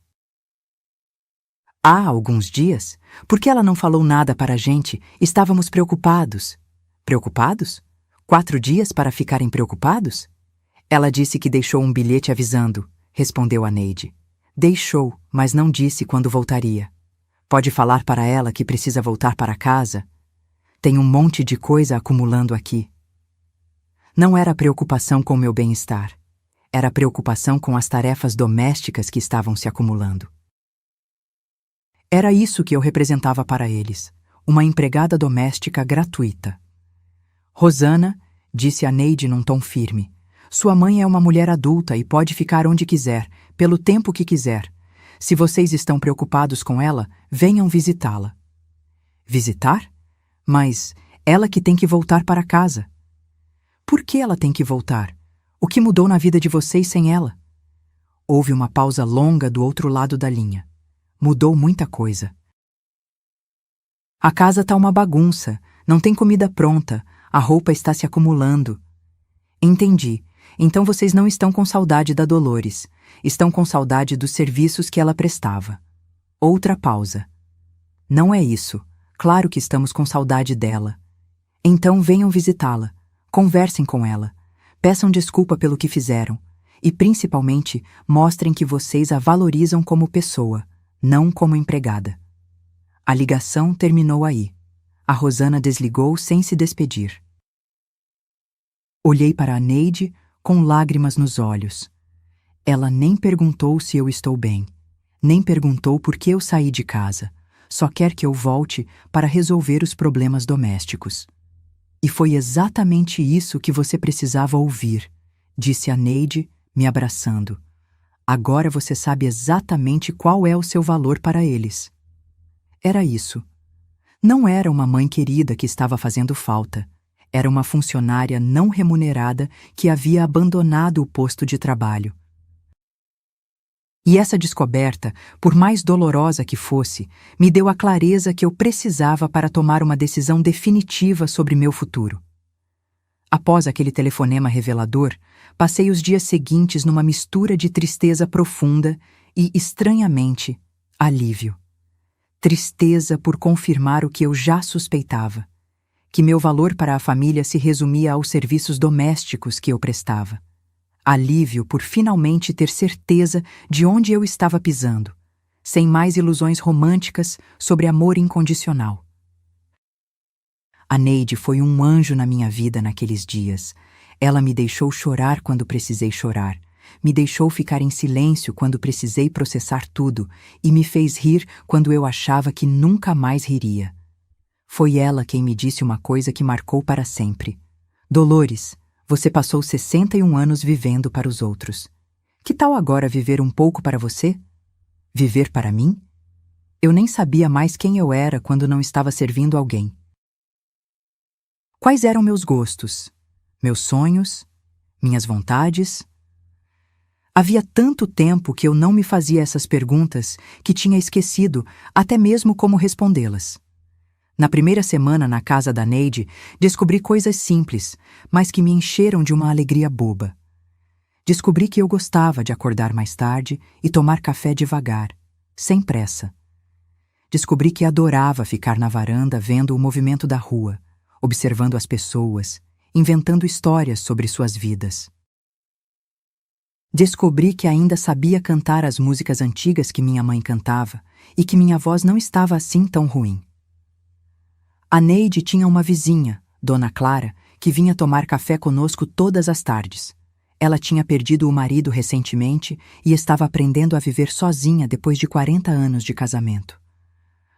"Há alguns dias? Por que ela não falou nada para a gente? Estávamos preocupados." "Preocupados? 4 dias para ficarem preocupados?" "Ela disse que deixou um bilhete avisando", respondeu a Neide. "Deixou, mas não disse quando voltaria." Pode falar para ela que precisa voltar para casa? Tem um monte de coisa acumulando aqui. Não era preocupação com meu bem-estar. Era preocupação com as tarefas domésticas que estavam se acumulando. Era isso que eu representava para eles, uma empregada doméstica gratuita. Rosana, disse a Neide num tom firme, sua mãe é uma mulher adulta e pode ficar onde quiser, pelo tempo que quiser. Se vocês estão preocupados com ela, venham visitá-la. Visitar? Mas ela que tem que voltar para casa. Por que ela tem que voltar? O que mudou na vida de vocês sem ela? Houve uma pausa longa do outro lado da linha. Mudou muita coisa. A casa tá uma bagunça, não tem comida pronta, a roupa está se acumulando. Entendi. Então vocês não estão com saudade da Dolores, estão com saudade dos serviços que ela prestava. Outra pausa. Não é isso. Claro que estamos com saudade dela. Então venham visitá-la, conversem com ela, peçam desculpa pelo que fizeram e, principalmente, mostrem que vocês a valorizam como pessoa, não como empregada. A ligação terminou aí. A Rosana desligou sem se despedir. Olhei para a Neide com lágrimas nos olhos. Ela nem perguntou se eu estou bem, nem perguntou por que eu saí de casa. Só quer que eu volte para resolver os problemas domésticos. E foi exatamente isso que você precisava ouvir, disse a Neide, me abraçando. Agora você sabe exatamente qual é o seu valor para eles. Era isso. Não era uma mãe querida que estava fazendo falta. Era uma funcionária não remunerada que havia abandonado o posto de trabalho. E essa descoberta, por mais dolorosa que fosse, me deu a clareza que eu precisava para tomar uma decisão definitiva sobre meu futuro. Após aquele telefonema revelador, passei os dias seguintes numa mistura de tristeza profunda e, estranhamente, alívio. Tristeza por confirmar o que eu já suspeitava, que meu valor para a família se resumia aos serviços domésticos que eu prestava. Alívio por finalmente ter certeza de onde eu estava pisando, sem mais ilusões românticas sobre amor incondicional. A Neide foi um anjo na minha vida naqueles dias. Ela me deixou chorar quando precisei chorar, me deixou ficar em silêncio quando precisei processar tudo e me fez rir quando eu achava que nunca mais riria. Foi ela quem me disse uma coisa que marcou para sempre. Dolores, você passou 61 anos vivendo para os outros. Que tal agora viver um pouco para você? Viver para mim? Eu nem sabia mais quem eu era quando não estava servindo alguém. Quais eram meus gostos? Meus sonhos? Minhas vontades? Havia tanto tempo que eu não me fazia essas perguntas que tinha esquecido até mesmo como respondê-las. Na primeira semana na casa da Neide, descobri coisas simples, mas que me encheram de uma alegria boba. Descobri que eu gostava de acordar mais tarde e tomar café devagar, sem pressa. Descobri que adorava ficar na varanda vendo o movimento da rua, observando as pessoas, inventando histórias sobre suas vidas. Descobri que ainda sabia cantar as músicas antigas que minha mãe cantava e que minha voz não estava assim tão ruim. A Neide tinha uma vizinha, Dona Clara, que vinha tomar café conosco todas as tardes. Ela tinha perdido o marido recentemente e estava aprendendo a viver sozinha depois de 40 anos de casamento.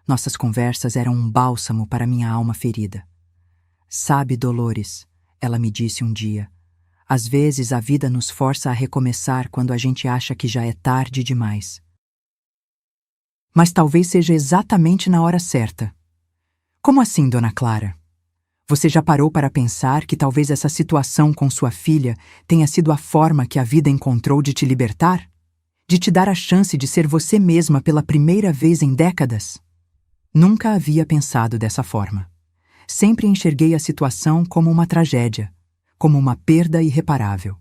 Nossas conversas eram um bálsamo para minha alma ferida. Sabe, Dolores, ela me disse um dia, às vezes a vida nos força a recomeçar quando a gente acha que já é tarde demais. Mas talvez seja exatamente na hora certa. Como assim, Dona Clara? Você já parou para pensar que talvez essa situação com sua filha tenha sido a forma que a vida encontrou de te libertar? De te dar a chance de ser você mesma pela primeira vez em décadas? Nunca havia pensado dessa forma. Sempre enxerguei a situação como uma tragédia, como uma perda irreparável.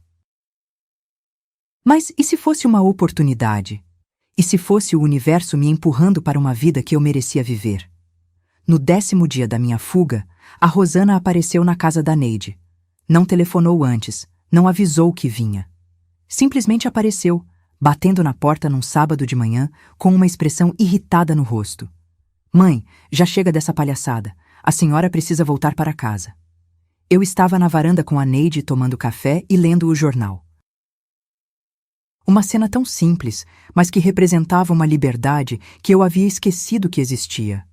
Mas e se fosse uma oportunidade? E se fosse o universo me empurrando para uma vida que eu merecia viver? No 10º dia da minha fuga, a Rosana apareceu na casa da Neide. Não telefonou antes, não avisou que vinha. Simplesmente apareceu, batendo na porta num sábado de manhã, com uma expressão irritada no rosto. Mãe, já chega dessa palhaçada. A senhora precisa voltar para casa. Eu estava na varanda com a Neide tomando café e lendo o jornal. Uma cena tão simples, mas que representava uma liberdade que eu havia esquecido que existia.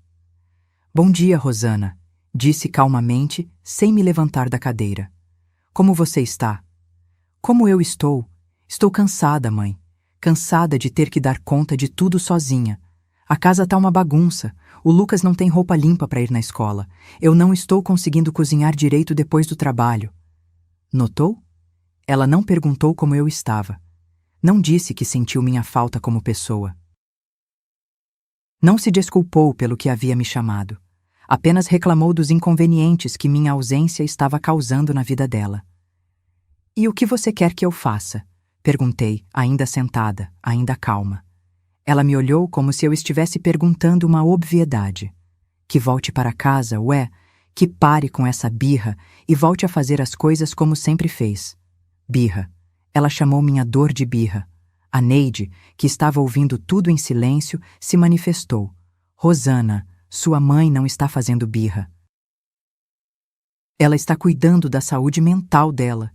Bom dia, Rosana, disse calmamente, sem me levantar da cadeira. Como você está? Como eu estou? Estou cansada, mãe. Cansada de ter que dar conta de tudo sozinha. A casa tá uma bagunça. O Lucas não tem roupa limpa para ir na escola. Eu não estou conseguindo cozinhar direito depois do trabalho. Notou? Ela não perguntou como eu estava. Não disse que sentiu minha falta como pessoa. Não se desculpou pelo que havia me chamado. Apenas reclamou dos inconvenientes que minha ausência estava causando na vida dela. E o que você quer que eu faça? Perguntei, ainda sentada, ainda calma. Ela me olhou como se eu estivesse perguntando uma obviedade. Que volte para casa, ué, que pare com essa birra e volte a fazer as coisas como sempre fez. Birra. Ela chamou minha dor de birra. A Neide, que estava ouvindo tudo em silêncio, se manifestou. Rosana, sua mãe não está fazendo birra. Ela está cuidando da saúde mental dela.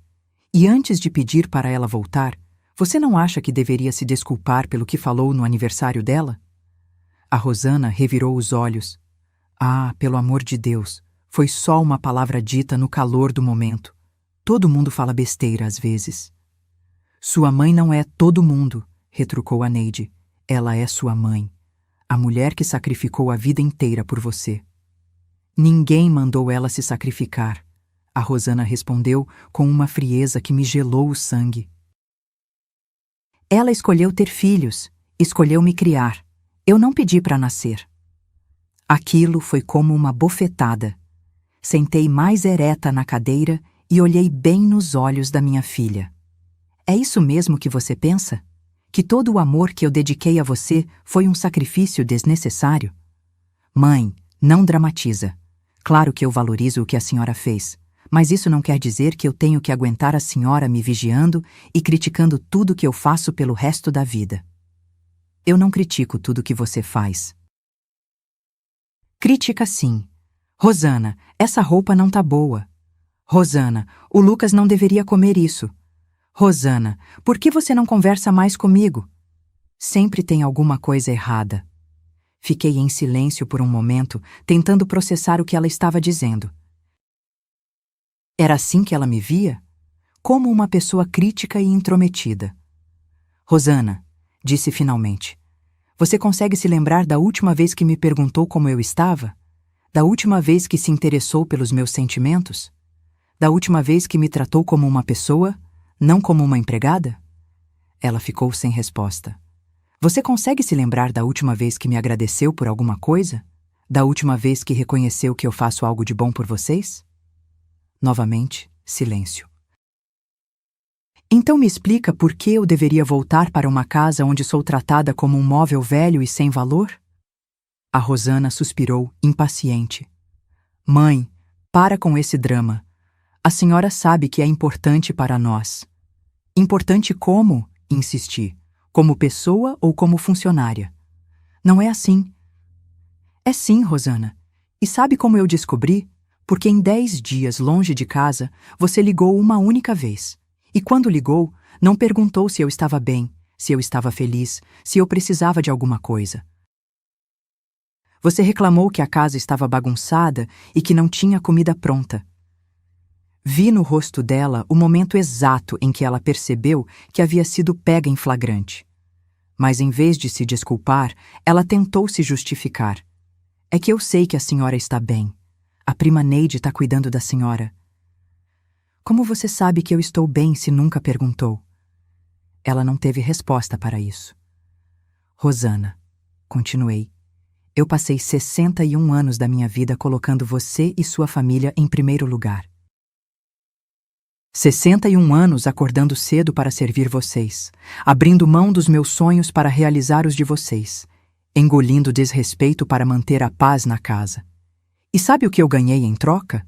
E antes de pedir para ela voltar, você não acha que deveria se desculpar pelo que falou no aniversário dela? A Rosana revirou os olhos. Ah, pelo amor de Deus, foi só uma palavra dita no calor do momento. Todo mundo fala besteira às vezes. Sua mãe não é todo mundo, retrucou a Neide. Ela é sua mãe, a mulher que sacrificou a vida inteira por você. Ninguém mandou ela se sacrificar, a Rosana respondeu com uma frieza que me gelou o sangue. Ela escolheu ter filhos, escolheu me criar. Eu não pedi para nascer. Aquilo foi como uma bofetada. Sentei mais ereta na cadeira e olhei bem nos olhos da minha filha. É isso mesmo que você pensa? Que todo o amor que eu dediquei a você foi um sacrifício desnecessário? Mãe, não dramatiza. Claro que eu valorizo o que a senhora fez, mas isso não quer dizer que eu tenho que aguentar a senhora me vigiando e criticando tudo que eu faço pelo resto da vida. Eu não critico tudo que você faz. Critica sim. Rosana, essa roupa não tá boa. Rosana, o Lucas não deveria comer isso. Rosana, por que você não conversa mais comigo? Sempre tem alguma coisa errada. Fiquei em silêncio por um momento, tentando processar o que ela estava dizendo. Era assim que ela me via? Como uma pessoa crítica e intrometida. Rosana, disse finalmente, você consegue se lembrar da última vez que me perguntou como eu estava? Da última vez que se interessou pelos meus sentimentos? Da última vez que me tratou como uma pessoa, não como uma empregada? Ela ficou sem resposta. Você consegue se lembrar da última vez que me agradeceu por alguma coisa? Da última vez que reconheceu que eu faço algo de bom por vocês? Novamente, silêncio. Então me explica por que eu deveria voltar para uma casa onde sou tratada como um móvel velho e sem valor? A Rosana suspirou, impaciente. Mãe, para com esse drama. A senhora sabe que é importante para nós. Importante como? Insisti. Como pessoa ou como funcionária? Não é assim. É sim, Rosana. E sabe como eu descobri? Porque em 10 dias longe de casa, você ligou uma única vez. E quando ligou, não perguntou se eu estava bem, se eu estava feliz, se eu precisava de alguma coisa. Você reclamou que a casa estava bagunçada e que não tinha comida pronta. Vi no rosto dela o momento exato em que ela percebeu que havia sido pega em flagrante. Mas em vez de se desculpar, ela tentou se justificar. É que eu sei que a senhora está bem. A prima Neide está cuidando da senhora. Como você sabe que eu estou bem se nunca perguntou? Ela não teve resposta para isso. Rosana, continuei, eu passei 61 anos da minha vida colocando você e sua família em primeiro lugar. 61 anos acordando cedo para servir vocês, abrindo mão dos meus sonhos para realizar os de vocês, engolindo desrespeito para manter a paz na casa. E sabe o que eu ganhei em troca?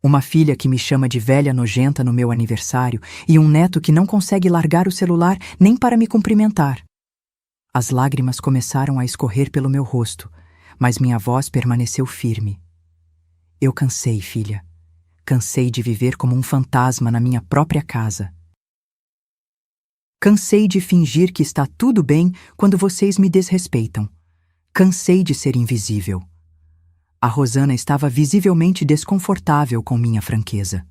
Uma filha que me chama de velha nojenta no meu aniversário e um neto que não consegue largar o celular nem para me cumprimentar. As lágrimas começaram a escorrer pelo meu rosto, mas minha voz permaneceu firme. Eu cansei, filha. Cansei de viver como um fantasma na minha própria casa. Cansei de fingir que está tudo bem quando vocês me desrespeitam. Cansei de ser invisível. A Rosana estava visivelmente desconfortável com minha franqueza.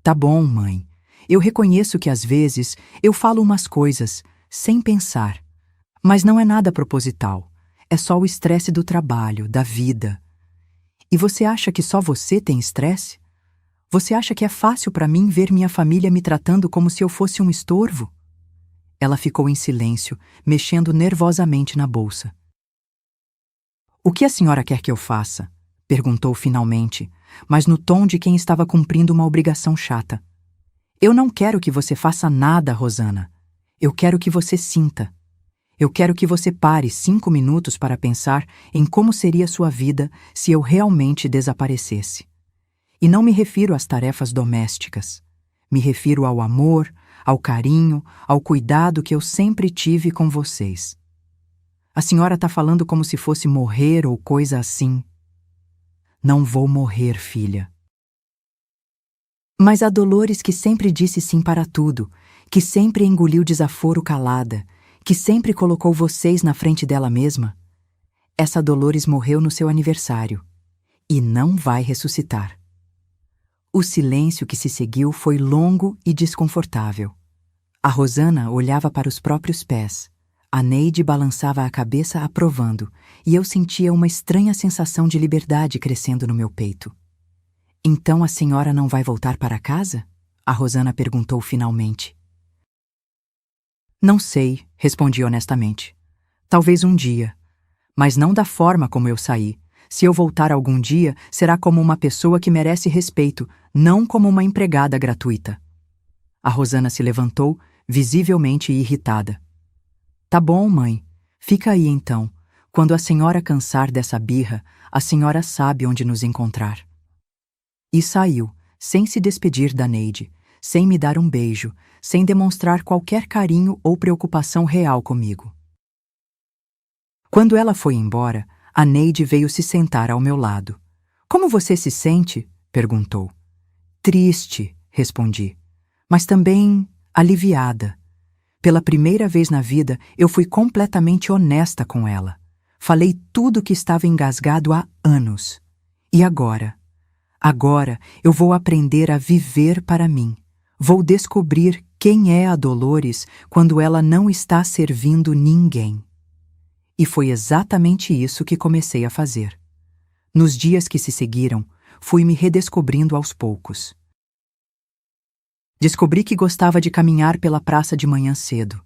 Tá bom, mãe. Eu reconheço que às vezes eu falo umas coisas sem pensar, mas não é nada proposital. É só o estresse do trabalho, da vida. E você acha que só você tem estresse? Você acha que é fácil para mim ver minha família me tratando como se eu fosse um estorvo? Ela ficou em silêncio, mexendo nervosamente na bolsa. O que a senhora quer que eu faça? Perguntou finalmente, mas no tom de quem estava cumprindo uma obrigação chata. Eu não quero que você faça nada, Rosana. Eu quero que você sinta. Eu quero que você pare 5 minutos para pensar em como seria sua vida se eu realmente desaparecesse. E não me refiro às tarefas domésticas. Me refiro ao amor, ao carinho, ao cuidado que eu sempre tive com vocês. A senhora está falando como se fosse morrer ou coisa assim. Não vou morrer, filha. Mas a Dolores que sempre disse sim para tudo, que sempre engoliu desaforo calada, que sempre colocou vocês na frente dela mesma, essa Dolores morreu no seu aniversário e não vai ressuscitar. O silêncio que se seguiu foi longo e desconfortável. A Rosana olhava para os próprios pés. A Neide balançava a cabeça aprovando, e eu sentia uma estranha sensação de liberdade crescendo no meu peito. Então a senhora não vai voltar para casa? A Rosana perguntou finalmente. Não sei, respondi honestamente. Talvez um dia, mas não da forma como eu saí. Se eu voltar algum dia, será como uma pessoa que merece respeito, não como uma empregada gratuita. A Rosana se levantou, visivelmente irritada. Tá bom, mãe. Fica aí então. Quando a senhora cansar dessa birra, a senhora sabe onde nos encontrar. E saiu, sem se despedir da Neide, sem me dar um beijo, sem demonstrar qualquer carinho ou preocupação real comigo. Quando ela foi embora, a Neide veio se sentar ao meu lado. Como você se sente? Perguntou. Triste, respondi, mas também aliviada. Pela primeira vez na vida, eu fui completamente honesta com ela. Falei tudo que estava engasgado há anos. E agora? Agora eu vou aprender a viver para mim. Vou descobrir quem é a Dolores quando ela não está servindo ninguém. E foi exatamente isso que comecei a fazer. Nos dias que se seguiram, fui me redescobrindo aos poucos. Descobri que gostava de caminhar pela praça de manhã cedo.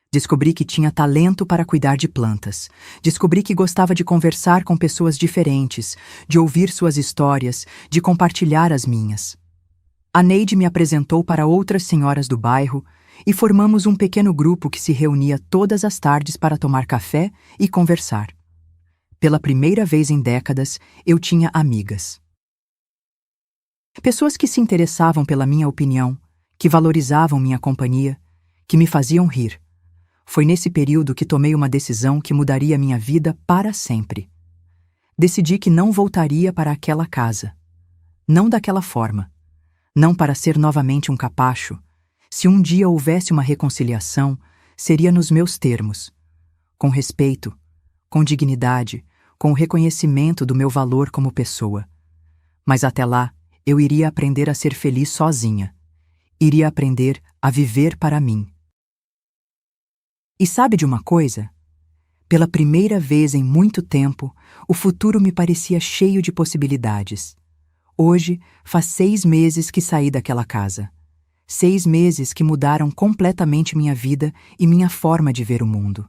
Descobri que tinha talento para cuidar de plantas. Descobri que gostava de conversar com pessoas diferentes, de ouvir suas histórias, de compartilhar as minhas. A Neide me apresentou para outras senhoras do bairro e formamos um pequeno grupo que se reunia todas as tardes para tomar café e conversar. Pela primeira vez em décadas, eu tinha amigas. Pessoas que se interessavam pela minha opinião, que valorizavam minha companhia, que me faziam rir. Foi nesse período que tomei uma decisão que mudaria minha vida para sempre. Decidi que não voltaria para aquela casa. Não daquela forma. Não para ser novamente um capacho. Se um dia houvesse uma reconciliação, seria nos meus termos. Com respeito, com dignidade, com o reconhecimento do meu valor como pessoa. Mas até lá, eu iria aprender a ser feliz sozinha. Iria aprender a viver para mim. E sabe de uma coisa? Pela primeira vez em muito tempo, o futuro me parecia cheio de possibilidades. Hoje, faz 6 meses que saí daquela casa. 6 meses que mudaram completamente minha vida e minha forma de ver o mundo.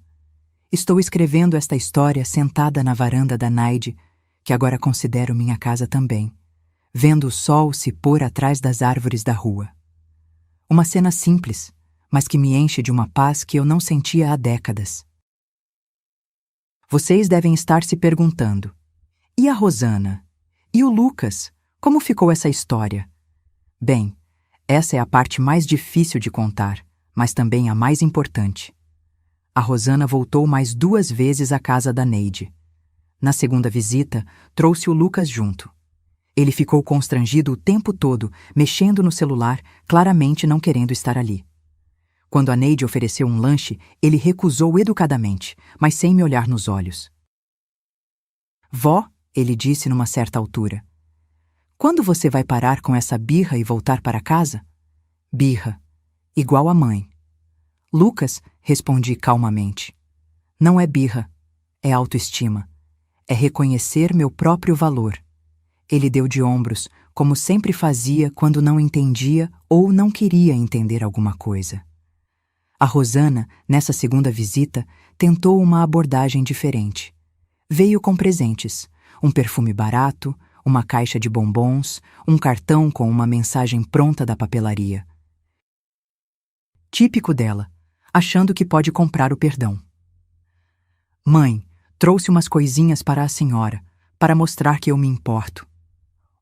Estou escrevendo esta história sentada na varanda da Neide, que agora considero minha casa também, vendo o sol se pôr atrás das árvores da rua. Uma cena simples, mas que me enche de uma paz que eu não sentia há décadas. Vocês devem estar se perguntando: e a Rosana? E o Lucas? Como ficou essa história? Bem, essa é a parte mais difícil de contar, mas também a mais importante. A Rosana voltou mais 2 vezes à casa da Neide. na segunda visita, trouxe o Lucas junto. Ele ficou constrangido o tempo todo, mexendo no celular, claramente não querendo estar ali. Quando a Neide ofereceu um lanche, ele recusou educadamente, mas sem me olhar nos olhos. Vó, ele disse numa certa altura, quando você vai parar com essa birra e voltar para casa? Birra, igual a mãe. Lucas, respondi calmamente. Não é birra, é autoestima. É reconhecer meu próprio valor. Ele deu de ombros, como sempre fazia quando não entendia ou não queria entender alguma coisa. A Rosana, nessa segunda visita, tentou uma abordagem diferente. Veio com presentes, um perfume barato, uma caixa de bombons, um cartão com uma mensagem pronta da papelaria. Típico dela, achando que pode comprar o perdão. Mãe, trouxe umas coisinhas para a senhora, para mostrar que eu me importo.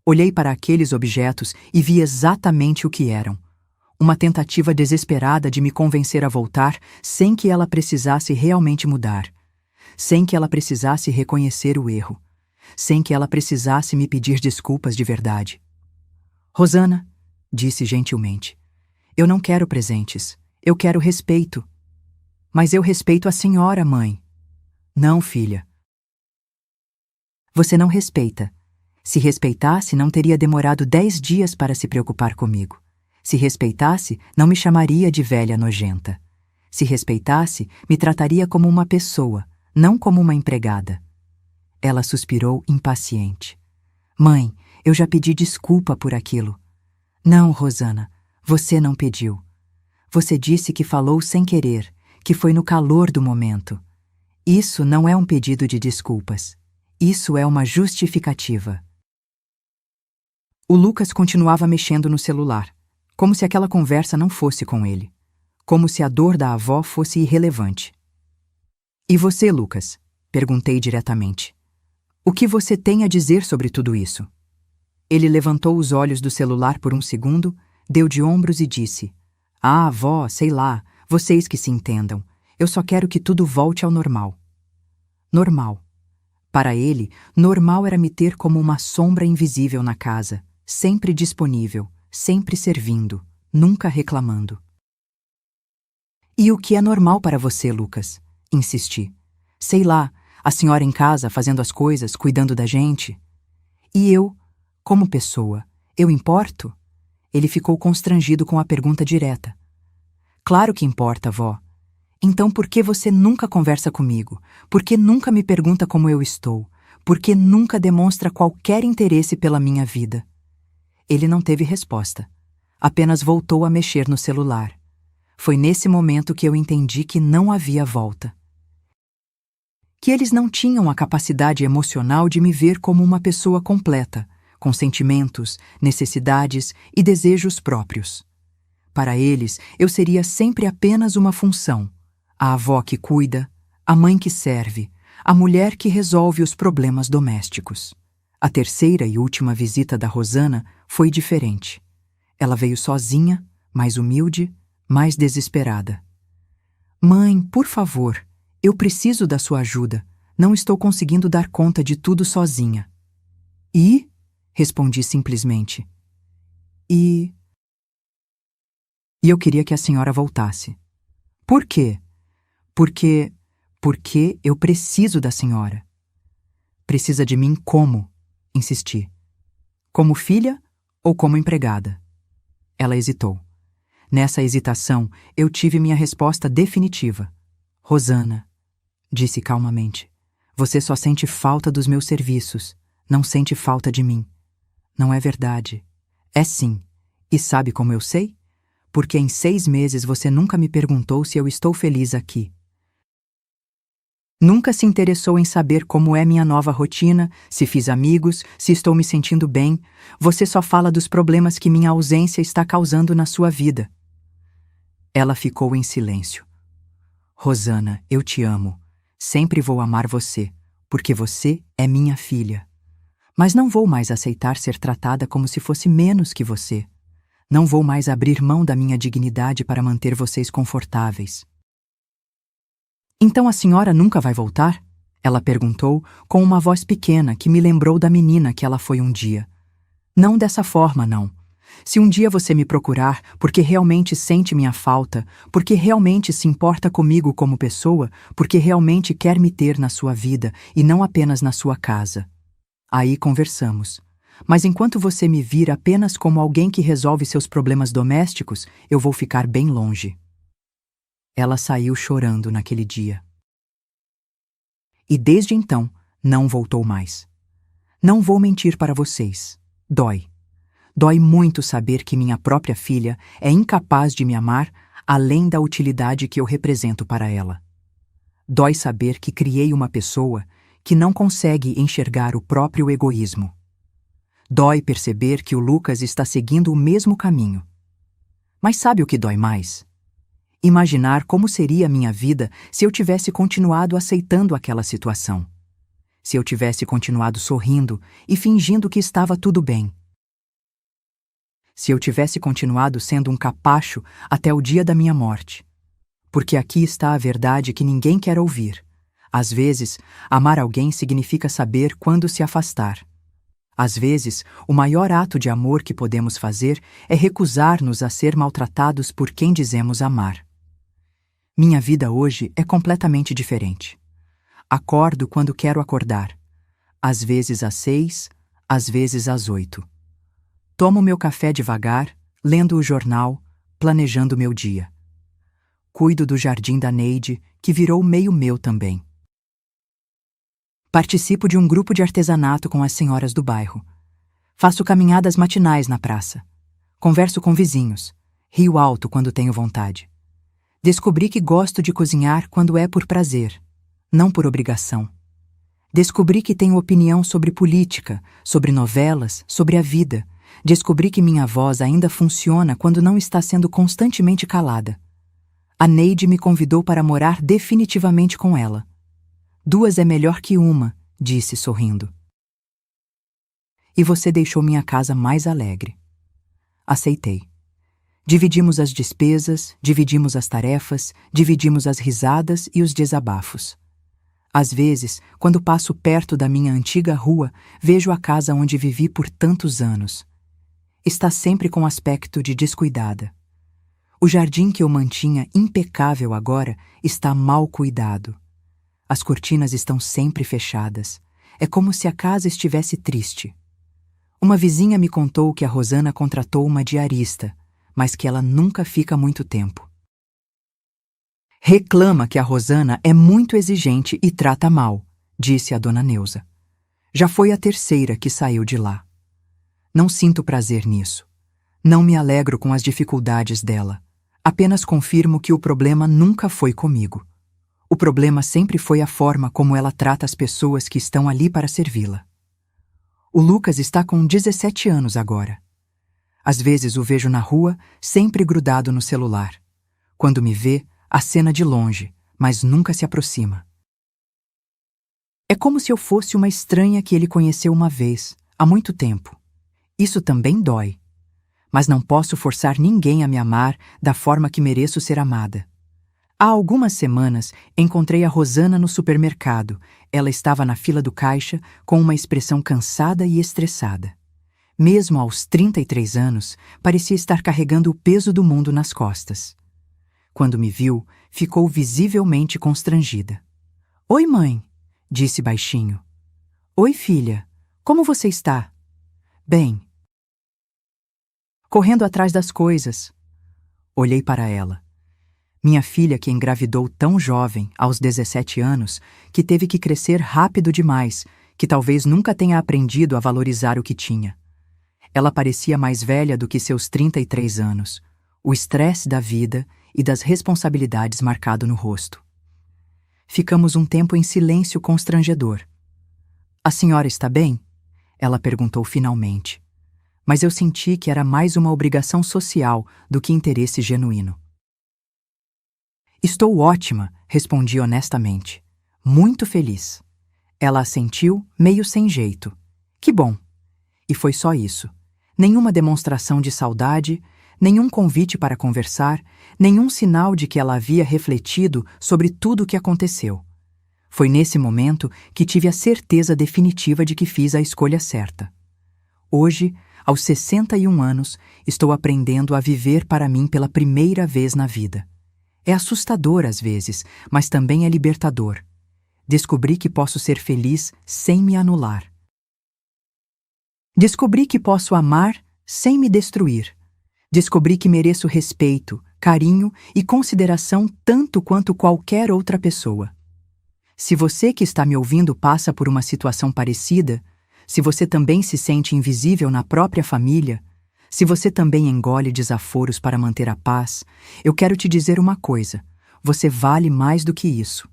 Olhei para aqueles objetos e vi exatamente o que eram. Uma tentativa desesperada de me convencer a voltar sem que ela precisasse realmente mudar, sem que ela precisasse reconhecer o erro, sem que ela precisasse me pedir desculpas de verdade. Rosana, disse gentilmente, eu não quero presentes, eu quero respeito. Mas eu respeito a senhora, mãe. Não, filha. Você não respeita. Se respeitasse, não teria demorado 10 dias para se preocupar comigo. Se respeitasse, não me chamaria de velha nojenta. Se respeitasse, me trataria como uma pessoa, não como uma empregada. Ela suspirou impaciente. Mãe, eu já pedi desculpa por aquilo. Não, Rosana, você não pediu. Você disse que falou sem querer, que foi no calor do momento. Isso não é um pedido de desculpas. Isso é uma justificativa. O Lucas continuava mexendo no celular, como se aquela conversa não fosse com ele, como se a dor da avó fosse irrelevante. E você, Lucas? Perguntei diretamente. O que você tem a dizer sobre tudo isso? Ele levantou os olhos do celular por um segundo, deu de ombros e disse, ah, avó, sei lá, vocês que se entendam. Eu só quero que tudo volte ao normal. Normal. Para ele, normal era me ter como uma sombra invisível na casa, sempre disponível, sempre servindo, nunca reclamando. E o que é normal para você, Lucas? Insisti. Sei lá, a senhora em casa fazendo as coisas, cuidando da gente. E eu, como pessoa, eu importo? Ele ficou constrangido com a pergunta direta. Claro que importa, vó. Então por que você nunca conversa comigo? Por que nunca me pergunta como eu estou? Por que nunca demonstra qualquer interesse pela minha vida? Ele não teve resposta. Apenas voltou a mexer no celular. Foi nesse momento que eu entendi que não havia volta. Que eles não tinham a capacidade emocional de me ver como uma pessoa completa, com sentimentos, necessidades e desejos próprios. Para eles, eu seria sempre apenas uma função. A avó que cuida, a mãe que serve, a mulher que resolve os problemas domésticos. A terceira e última visita da Rosana foi diferente. Ela veio sozinha, mais humilde, mais desesperada. Mãe, por favor, eu preciso da sua ajuda. Não estou conseguindo dar conta de tudo sozinha. E? Respondi simplesmente. E eu queria que a senhora voltasse. Por quê? Porque eu preciso da senhora. Precisa de mim como? Insisti. Como filha ou como empregada? Ela hesitou. Nessa hesitação, eu tive minha resposta definitiva. Rosana, disse calmamente, você só sente falta dos meus serviços, não sente falta de mim. Não é verdade. É sim. E sabe como eu sei? Porque em 6 meses você nunca me perguntou se eu estou feliz aqui. Nunca se interessou em saber como é minha nova rotina, se fiz amigos, se estou me sentindo bem. Você só fala dos problemas que minha ausência está causando na sua vida. Ela ficou em silêncio. Rosana, eu te amo. Sempre vou amar você, porque você é minha filha. Mas não vou mais aceitar ser tratada como se fosse menos que você. Não vou mais abrir mão da minha dignidade para manter vocês confortáveis. Então a senhora nunca vai voltar? Ela perguntou com uma voz pequena que me lembrou da menina que ela foi um dia. Não dessa forma, não. Se um dia você me procurar porque realmente sente minha falta, porque realmente se importa comigo como pessoa, porque realmente quer me ter na sua vida e não apenas na sua casa, aí conversamos. Mas enquanto você me vir apenas como alguém que resolve seus problemas domésticos, eu vou ficar bem longe. Ela saiu chorando naquele dia. E desde então, não voltou mais. Não vou mentir para vocês. Dói. Dói muito saber que minha própria filha é incapaz de me amar além da utilidade que eu represento para ela. Dói saber que criei uma pessoa que não consegue enxergar o próprio egoísmo. Dói perceber que o Lucas está seguindo o mesmo caminho. Mas sabe o que dói mais? Imaginar como seria a minha vida se eu tivesse continuado aceitando aquela situação. Se eu tivesse continuado sorrindo e fingindo que estava tudo bem. Se eu tivesse continuado sendo um capacho até o dia da minha morte. Porque aqui está a verdade que ninguém quer ouvir. Às vezes, amar alguém significa saber quando se afastar. Às vezes, o maior ato de amor que podemos fazer é recusar-nos a ser maltratados por quem dizemos amar. Minha vida hoje é completamente diferente. Acordo quando quero acordar. Às vezes às 6, às vezes às 8. Tomo meu café devagar, lendo o jornal, planejando meu dia. Cuido do jardim da Neide, que virou meio meu também. Participo de um grupo de artesanato com as senhoras do bairro. Faço caminhadas matinais na praça. Converso com vizinhos. Rio alto quando tenho vontade. Descobri que gosto de cozinhar quando é por prazer, não por obrigação. Descobri que tenho opinião sobre política, sobre novelas, sobre a vida. Descobri que minha voz ainda funciona quando não está sendo constantemente calada. A Neide me convidou para morar definitivamente com ela. 2 é melhor que uma, disse sorrindo. E você deixou minha casa mais alegre. Aceitei. Dividimos as despesas, dividimos as tarefas, dividimos as risadas e os desabafos. Às vezes, quando passo perto da minha antiga rua, vejo a casa onde vivi por tantos anos. Está sempre com aspecto de descuidada. O jardim que eu mantinha impecável agora está mal cuidado. As cortinas estão sempre fechadas. É como se a casa estivesse triste. Uma vizinha me contou que a Rosana contratou uma diarista, mas que ela nunca fica muito tempo. Reclama que a Rosana é muito exigente e trata mal, disse a dona Neuza. Já foi a 3ª que saiu de lá. Não sinto prazer nisso. Não me alegro com as dificuldades dela. Apenas confirmo que o problema nunca foi comigo. O problema sempre foi a forma como ela trata as pessoas que estão ali para servi-la. O Lucas está com 17 anos agora. Às vezes o vejo na rua, sempre grudado no celular. Quando me vê, acena de longe, mas nunca se aproxima. É como se eu fosse uma estranha que ele conheceu uma vez, há muito tempo. Isso também dói. Mas não posso forçar ninguém a me amar da forma que mereço ser amada. Há algumas semanas, encontrei a Rosana no supermercado. Ela estava na fila do caixa, com uma expressão cansada e estressada. Mesmo aos 33 anos, parecia estar carregando o peso do mundo nas costas. Quando me viu, ficou visivelmente constrangida. "Oi, mãe", disse baixinho. "Oi, filha. Como você está?" "Bem." "Correndo atrás das coisas." Olhei para ela. Minha filha que engravidou tão jovem, aos 17 anos, que teve que crescer rápido demais, que talvez nunca tenha aprendido a valorizar o que tinha. Ela parecia mais velha do que seus 33 anos, o estresse da vida e das responsabilidades marcado no rosto. Ficamos um tempo em silêncio constrangedor. "A senhora está bem?" Ela perguntou finalmente. Mas eu senti que era mais uma obrigação social do que interesse genuíno. "Estou ótima", respondi honestamente. "Muito feliz." Ela assentiu, meio sem jeito. "Que bom." E foi só isso. Nenhuma demonstração de saudade, nenhum convite para conversar, nenhum sinal de que ela havia refletido sobre tudo o que aconteceu. Foi nesse momento que tive a certeza definitiva de que fiz a escolha certa. Hoje, aos 61 anos, estou aprendendo a viver para mim pela primeira vez na vida. É assustador às vezes, mas também é libertador. Descobri que posso ser feliz sem me anular. Descobri que posso amar sem me destruir. Descobri que mereço respeito, carinho e consideração tanto quanto qualquer outra pessoa. Se você que está me ouvindo passa por uma situação parecida, se você também se sente invisível na própria família, se você também engole desaforos para manter a paz, eu quero te dizer uma coisa: você vale mais do que isso.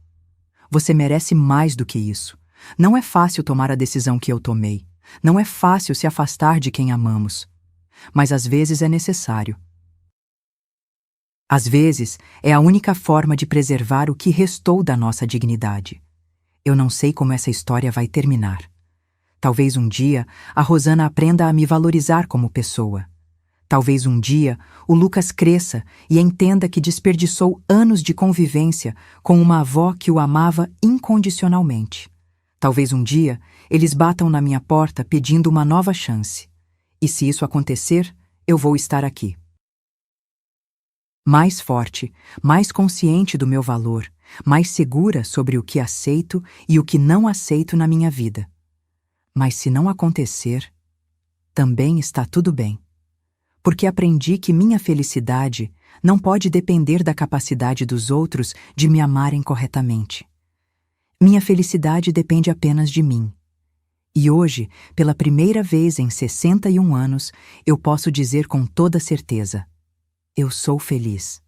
Você merece mais do que isso. Não é fácil tomar a decisão que eu tomei. Não é fácil se afastar de quem amamos. Mas às vezes é necessário. Às vezes é a única forma de preservar o que restou da nossa dignidade. Eu não sei como essa história vai terminar. Talvez um dia a Rosana aprenda a me valorizar como pessoa. Talvez um dia o Lucas cresça e entenda que desperdiçou anos de convivência com uma avó que o amava incondicionalmente. Talvez um dia eles batam na minha porta pedindo uma nova chance. E se isso acontecer, eu vou estar aqui. Mais forte, mais consciente do meu valor, mais segura sobre o que aceito e o que não aceito na minha vida. Mas se não acontecer, também está tudo bem. Porque aprendi que minha felicidade não pode depender da capacidade dos outros de me amarem corretamente. Minha felicidade depende apenas de mim. E hoje, pela primeira vez em 61 anos, eu posso dizer com toda certeza: eu sou feliz.